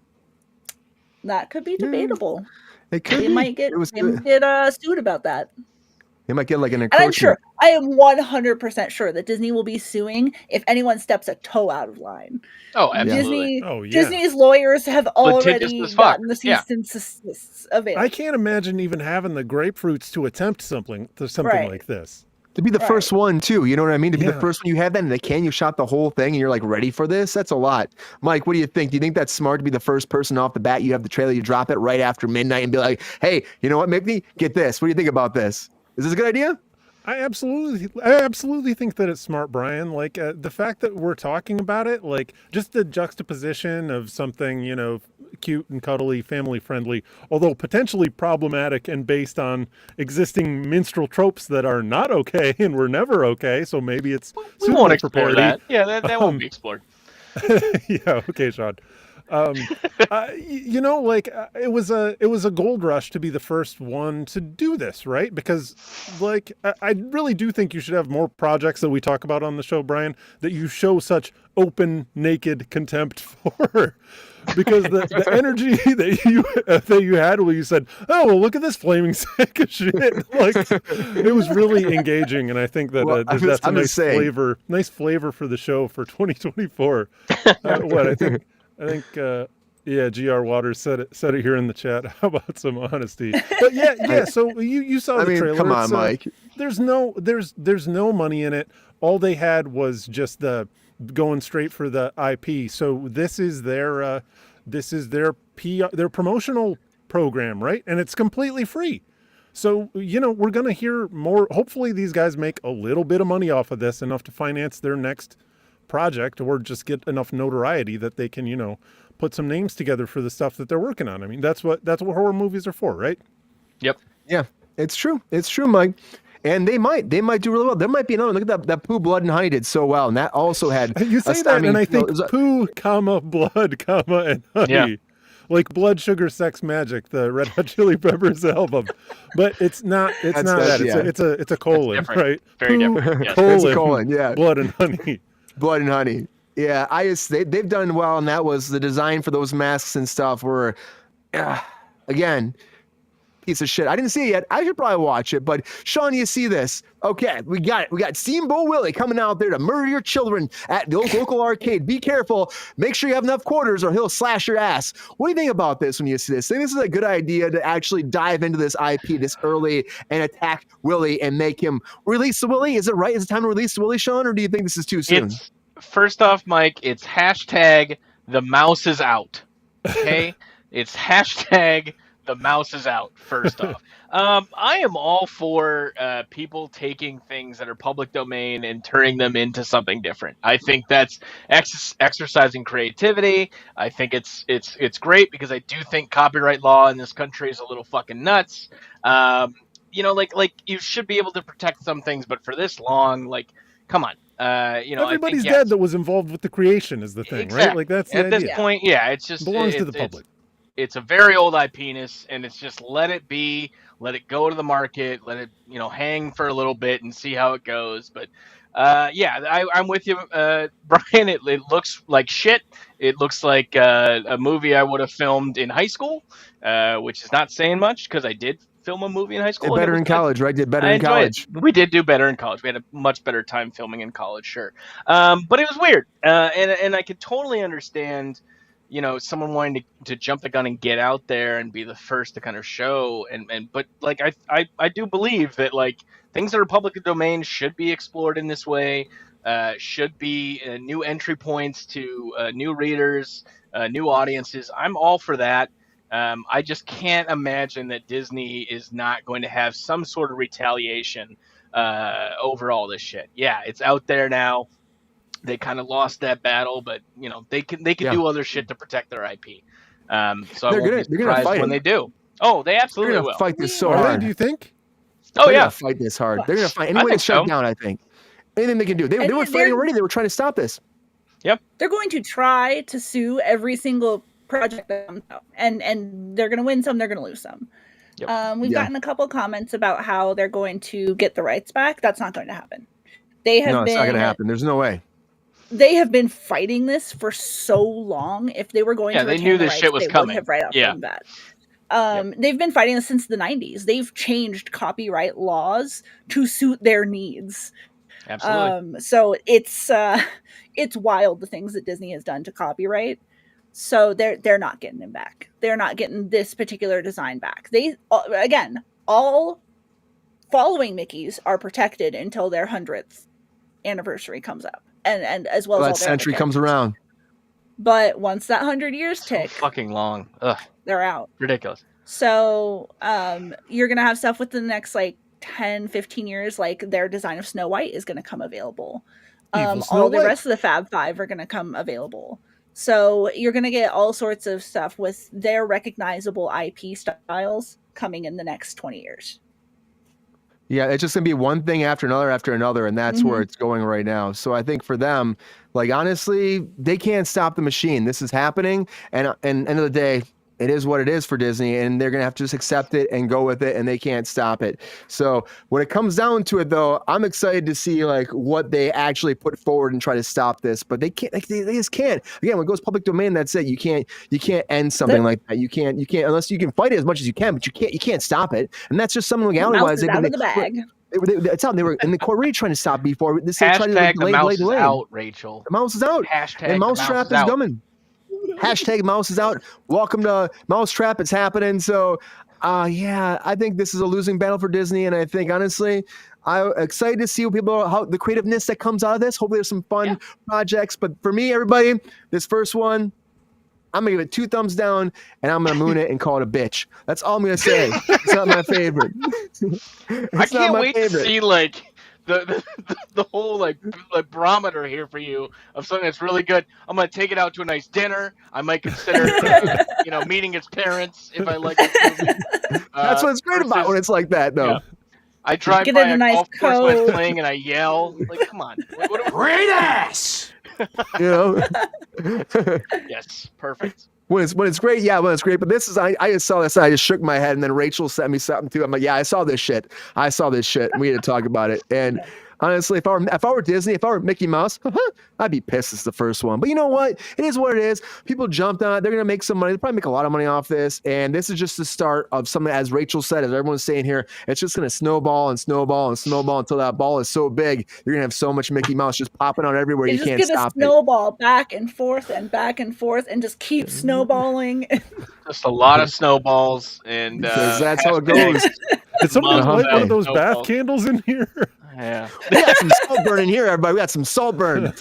could be debatable. It could They be. might get It was sued about that. They might get like an And I'm encroachment. sure, I am 100% sure that Disney will be suing if anyone steps a toe out of line. Oh, absolutely. Disney's lawyers have already Litigious as fuck. gotten the cease and desist of it. I can't imagine even having the grapefruits to attempt something Right. like this. To be the Right. first one too, you know what I mean? To be the Yeah. first one you have that in the can, you shot the whole thing and you're like ready for this. That's a lot. Mike, what do you think? Do you think that's smart to be the first person off the bat? You have the trailer, you drop it right after midnight and be like, hey, you know what, Mickey? Get this. What do you think about this? Is this a good idea? I absolutely think that it's smart, Brian. Like the fact that we're talking about it, like just the juxtaposition of something, you know, cute and cuddly, family friendly, although potentially problematic and based on existing minstrel tropes that are not okay and were never okay. So maybe it's We suitable won't for explore parody. that. Yeah, that won't be explored. Yeah, okay, Sean. You know, like it was a gold rush to be the first one to do this, right? Because like I really do think you should have more projects that we talk about on the show, Brian, that you show such open, naked contempt for. Because the energy that you had when you said, "Oh, well, look at this flaming sack of shit," like it was really engaging, and I think that Well, that's a I'm nice just saying. flavor for the show for 2024. I think yeah, GR Waters said it here in the chat. How about some honesty? But yeah. So you saw the trailer. Come on, It's, Mike. There's no money in it. All they had was just the going straight for the IP. So this is their their promotional program, right? And it's completely free. So, you know, we're going to hear more. Hopefully these guys make a little bit of money off of this, enough to finance their next project or just get enough notoriety that they can, you know, put some names together for the stuff that they're working on. I mean, that's what horror movies are for, right? Yep. Yeah, it's true. It's true, Mike. And they might do really well. There might be another. Look at that Pooh, Blood and Honey did so well, and that also had. You say that, and I think poo, blood, and honey. Yeah. Like Blood, Sugar, Sex, Magic, the Red Hot Chili Peppers album, but it's not. It's not that. Yeah. It's a colon, right? Very Poo, different. Yes. Colon, It's a colon, yeah. Blood and honey. Blood and Honey. Yeah, they've done well, and that was the design for those masks and stuff were, again, piece of shit. I didn't see it yet. I should probably watch it. But Sean, you see this? Okay, we got it. We got Steamboat Willie coming out there to murder your children at the local arcade. Be careful. Make sure you have enough quarters, or he'll slash your ass. What do you think about this when you see this? Think this is a good idea to actually dive into this IP this early and attack Willie and make him release the Willie? Is it right? Is it time to release the Willie, Sean, or do you think this is too soon? First off, Mike, it's hashtag the mouse is out. Okay? It's hashtag the mouse is out, first off. I am all for people taking things that are public domain and turning them into something different. I think that's exercising creativity. I think it's great because I do think copyright law in this country is a little fucking nuts. You know, like you should be able to protect some things, but for this long, like, come on. You know, everybody's I think, dead that was involved with the creation is the thing, exactly. right? Like that's the at idea. this point, yeah, it's just belongs to the public. It's a very old IP-ness, and it's just let it be, let it go to the market, let it, you know, hang for a little bit and see how it goes. But yeah, I'm with you, Brian. It looks like shit. It looks like a movie I would have filmed in high school, which is not saying much because I did film a movie in high school. Did better in college, right? Did better in college. We did do better in college. We had a much better time filming in college, sure. But it was weird, and I could totally understand, you know, someone wanting to jump the gun and get out there and be the first to kind of show, but like I do believe that like things that are public domain should be explored in this way, should be new entry points to new readers, new audiences. I'm all for that. I just can't imagine that Disney is not going to have some sort of retaliation over all this shit. Yeah, it's out there now. They kind of lost that battle, but they can do other shit to protect their IP. So I won't be surprised when they do. Oh, they absolutely they're gonna will. fight this so Are hard. they, do you think? Oh they're yeah, gonna fight this hard. They're gonna fight any way to shut down. I think anything they can do. They were fighting already. They were trying to stop this. Yep. They're going to try to sue every single project that comes out, and they're going to win some. They're going to lose some. Yep. We've gotten a couple comments about how they're going to get the rights back. That's not going to happen. It's not going to happen. There's no way. They have been fighting this for so long. If they were going to they knew this shit was coming. Would have right off the bat. They've been fighting this since the 90s. They've changed copyright laws to suit their needs. Absolutely. So it's wild the things that Disney has done to copyright. So they're not getting them back. They're not getting this particular design back. All following Mickeys are protected until their 100th anniversary comes up, and as well as all that century comes around. But once that 100 years tick, fucking long. Ugh. They're out. Ridiculous. So you're gonna have stuff within the next 10, 15 years, their design of Snow White is going to come available. All the rest of the Fab Five are going to come available. So you're going to get all sorts of stuff with their recognizable IP styles coming in the next 20 years. Yeah, it's just going to be one thing after another, and that's where it's going right now. So I think for them, honestly, they can't stop the machine. This is happening, and end of the day, it is what it is for Disney, and they're going to have to just accept it and go with it, and they can't stop it. So when it comes down to it, though, I'm excited to see what they actually put forward and try to stop this, but they can't. They just can't. Again, when it goes public domain, that's it. You can't end something like that. You can't unless you can fight it as much as you can, but you can't stop it. And that's just something legality-wise. Out of the bag. It's out. They were in the court really trying to stop before. This Hashtag the mouse is out, Rachel. The mouse is out. Hashtag and Mousetrap is coming. Hashtag mouse is out. Welcome to Mousetrap. It's happening. So, I think this is a losing battle for Disney. And I think, honestly, I'm excited to see how the creativeness that comes out of this. Hopefully there's some fun projects. But for me, everybody, this first one, I'm going to give it 2 thumbs down, and I'm going to moon it and call it a bitch. That's all I'm going to say. It's not my favorite. I can't wait to see, the whole barometer here for you of something that's really good. I'm gonna take it out to a nice dinner. I might consider meeting its parents if I like this movie. That's what's great about when it's like that, though. Yeah. I drive by a golf course when it's playing and I yell. Come on. Great ass! Yes, perfect. When it's great, yeah, when it's great. But this is, I just saw this, and I just shook my head, and then Rachel sent me something too. I'm like, yeah, I saw this shit. And we had to talk about it. And honestly, if I were Disney, if I were Mickey Mouse, I'd be pissed it's the first one. But you know what? It is what it is. People jumped on it. They're going to make some money. They'll probably make a lot of money off this. And this is just the start of something, as Rachel said, as everyone's saying here, it's just going to snowball and snowball and snowball until that ball is so big, you're going to have so much Mickey Mouse just popping out everywhere. You can't stop it. Snowball back and forth and just keep snowballing. Just a lot of snowballs. And that's how it goes. Did someone light one of those bath candles in here? Yeah. We got some salt burn in here, everybody. We got some salt burn.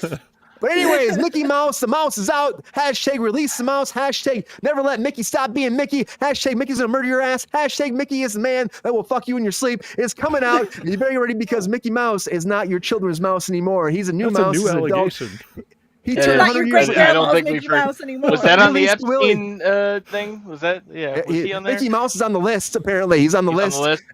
But anyways, Mickey Mouse, the mouse is out. Hashtag release the mouse. Hashtag never let Mickey stop being Mickey. Hashtag Mickey's gonna murder your ass. Hashtag Mickey is the man that will fuck you in your sleep. It's coming out. And you're very ready because Mickey Mouse is not your children's mouse anymore. He's a new mouse. A new allegation. He turned 100 years I don't think we've heard. Was that on the Epstein thing? Was that? Yeah. Was he on there? Mickey Mouse is on the list, apparently. He's on the list. On the list.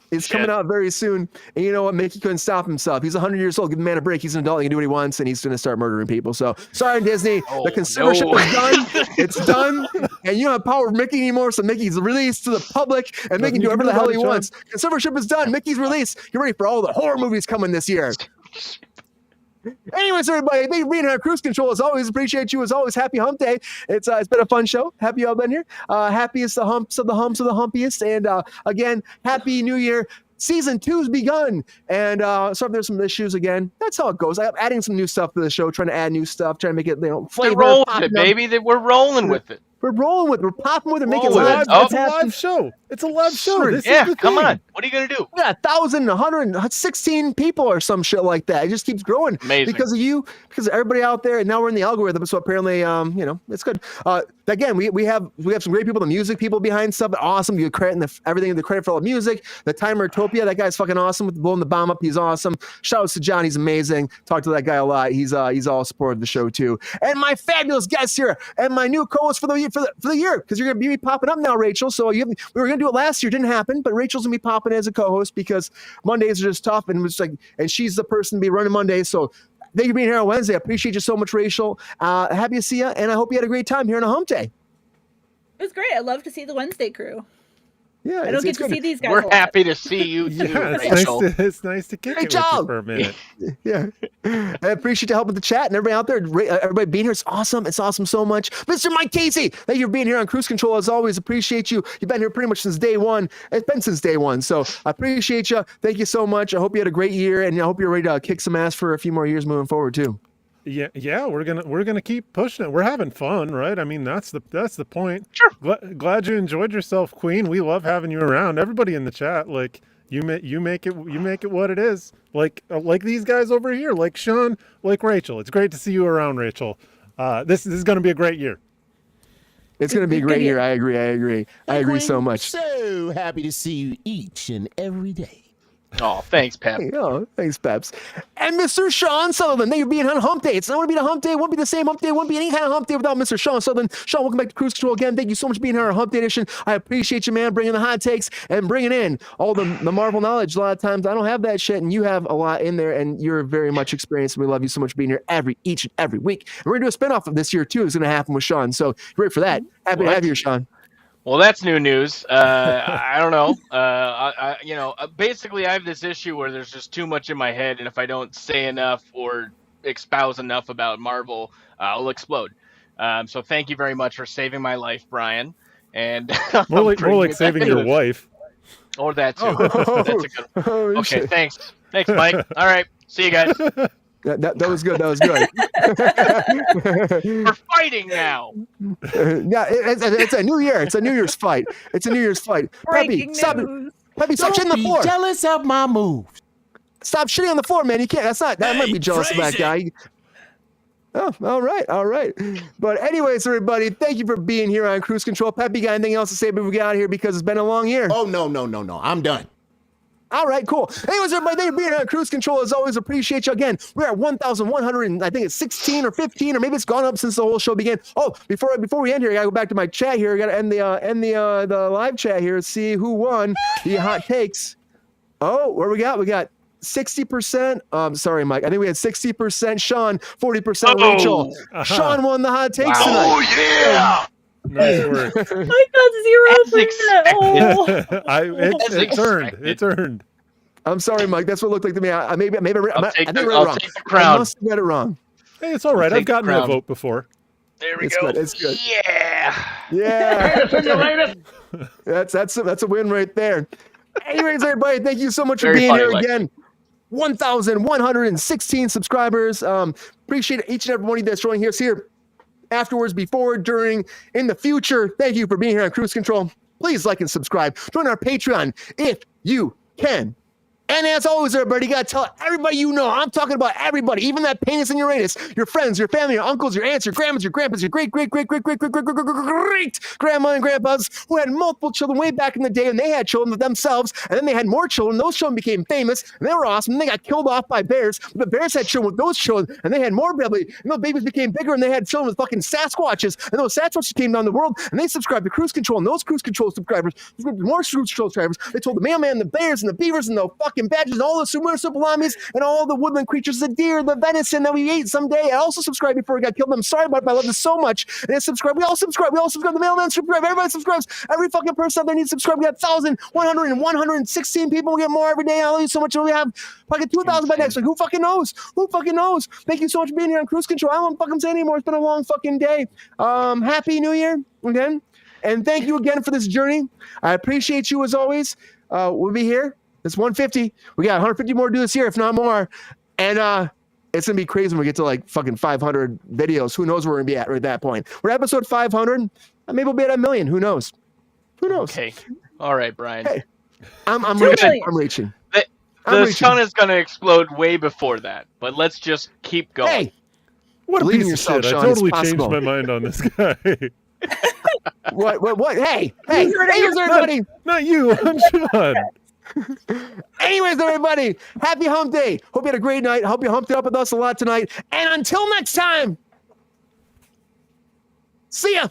It's coming out very soon. And you know what? Mickey couldn't stop himself. He's 100 years old. Give the man a break. He's an adult. He can do what he wants, and he's going to start murdering people. So, sorry, Disney. The conservatorship is done. It's done. And you don't have power of Mickey anymore, so Mickey's released to the public, and Mickey can do whatever the hell he wants. Conservatorship is done. Mickey's released. Get ready for all the horror movies coming this year. Anyways, everybody, thank you for being here. Kruse Control, as always, appreciate you. As always, happy hump day. It's been a fun show. Happy y'all been here. Happiest the humps of the humpiest. And again, happy new year. Season 2's begun. And so if there's some issues again, that's how it goes. I'm adding some new stuff to the show, trying to add new stuff, trying to make it, flavor. We're rolling with it, baby. We're rolling with it. We're rolling with it. We're popping with it, making It's a live show. It's a live show. Sure. This Yeah, is the come thing. on. What are you gonna do? Yeah, 1,000, 116 people or some shit like that. It just keeps growing Amazing. because of you, because of everybody out there. And now we're in the algorithm, so apparently, it's good. Again, we have some great people, the music people behind stuff, awesome. You credit everything, the credit for all the music. The Timer Utopia, that guy's fucking awesome with blowing the bomb up. He's awesome. Shout out to John, he's amazing. Talk to that guy a lot. He's all supportive of the show too. And my fabulous guest here, and my new co-host for the year, because you're gonna be popping up now, Rachel. So we were gonna do it last year, didn't happen, but Rachel's gonna be popping as a co-host because Mondays are just tough, and she's the person to be running Mondays. So thank you for being here on Wednesday. I appreciate you so much, Rachel. Happy to see you, and I hope you had a great time here on a hump day. It was great. I love to see the Wednesday crew. Yeah, I don't get to see these guys. We're a lot. happy to see you too, Yeah, Rachel. it's nice to kick Great it with you job. for a minute. Yeah, I appreciate your help with the chat and everybody out there. Everybody being here, it's awesome. It's awesome so much. Mr. Mike Casey, thank you for being here on Kruse Control. As always, appreciate you. You've been here pretty much since day one. It's been since day one, so I appreciate you. Thank you so much. I hope you had a great year, and I hope you're ready to kick some ass for a few more years moving forward too. Yeah, we're gonna keep pushing it. We're having fun, right? I mean, that's the point. Sure. Glad you enjoyed yourself, Queen. We love having you around. Everybody in the chat, like you make it what it is. Like these guys over here, like Sean, like Rachel. It's great to see you around, Rachel. This is gonna be a great year. It's going to be a great year. I agree. I agree so much. So happy to see you each and every day. Oh, thanks, Pep. Oh, thanks, Peps. And Mr. Sean Sutherland, thank you for being on Hump Day. It's not going to be a Hump Day. It won't be the same Hump Day. It won't be any kind of Hump Day without Mr. Sean Sutherland. Sean, welcome back to Kruse Control again. Thank you so much for being here on Hump Day edition. I appreciate you, man, bringing the hot takes and bringing in all the Marvel knowledge. A lot of times I don't have that shit, and you have a lot in there, and you're very much experienced, and we love you so much for being here each and every week. And we're going to do a spinoff of this year, too. It's going to happen with Sean, so you're ready for that. Happy to have you here, Sean. Well, that's new news. I don't know. Basically, I have this issue where there's just too much in my head, and if I don't say enough or espouse enough about Marvel, I'll explode. So thank you very much for saving my life, Brian. And More like saving your wife. Or that too. That's a good one. Okay, shit. thanks, Mike. All right, see you guys. That was good. That was good. We're fighting now. Yeah, it's a new year. It's a New Year's fight. It's a New Year's fight. Breaking Stop news. Peppy, stop shitting Don't the be floor. jealous of my moves. Stop shitting on the floor, man. You can't. That might be jealous of that guy. Oh, all right. But anyways, everybody, thank you for being here on Kruse Control. Peppy, got anything else to say before we get out of here because it's been a long year? Oh, no. I'm done. All right, cool. Anyways, everybody, thank you for being here on Kruse Control. As always, appreciate you again. We're at 1,100, and I think it's 16 or 15, or maybe it's gone up since the whole show began. Oh, before we end here, I gotta go back to my chat here. I gotta end the live chat here. See who won the hot takes. Oh, where we got? We got 60%. Sorry, Mike. I think we had 60% Sean, 40% Rachel. Sean won the hot takes tonight. Oh yeah! Nice work. I got 0 for that. Oh. It's earned. It's earned. I'm sorry, Mike. That's what it looked like to me. I think I read it wrong. Take the I crown. must have read it wrong. Hey, it's all right. Take I've gotten the a crown. vote before. There we It's go. good. It's good. Yeah. Yeah. That's a win right there. Anyways, everybody, thank you so much for Very being funny, here Lex. again. 1,116 subscribers. Appreciate each and every one of you that's joining us here afterwards, before, during, in the future. Thank you for being here on Kruse Control. Please like and subscribe. Join our Patreon if you can. And as always, everybody, you got to tell everybody you know. I'm talking about everybody, even that penis in Uranus, your friends, your family, your uncles, your aunts, your grandmas, your grandpas, your great grandma and grandpas who had multiple children way back in the day, and they had children themselves, and then they had more children. Those children became famous, and they were awesome, and they got killed off by bears. But the bears had children with those children, and they had more babies, and those babies became bigger, and they had children with fucking Sasquatches, and those Sasquatches came down the world, and they subscribed to Kruse Control, and those Kruse Control subscribers, more Kruse Control subscribers, they told the mailman, the bears, and the beavers, and the fucking badgers, and all the marsupilami, and all the woodland creatures, the deer, the venison that we ate someday. I also subscribed before I got killed. I'm sorry about it, but I love this so much. And I subscribe. We all subscribe. The mailman subscribe. Everybody subscribes. Every fucking person out there needs to subscribe. We got 1,100 and 116 people. We get more every day. I love you so much. We have fucking 2,000 by next week. Who fucking knows? Thank you so much for being here on Kruse Control. I don't fucking say anymore. It's been a long fucking day. Happy New Year again. And thank you again for this journey. I appreciate you as always. We'll be here. It's 150. We got 150 more to do this year, if not more. And it's going to be crazy when we get to like fucking 500 videos. Who knows where we're going to be at right at that point. We're at episode 500. Maybe we'll be at 1 million. Who knows? Okay. All right, Brian. Hey, I'm 2 reaching. million. I'm reaching. The sun is going to explode way before that, but let's just keep going. Hey, What a believe in piece of yourself, shit! I Sean, it's totally changed possible. my mind on this guy. What? Hey, You heard it anyways, everybody. Not you, I'm Sean. Anyways, everybody, happy hump day. Hope you had a great night. Hope you humped it up with us a lot tonight. And until next time, see ya.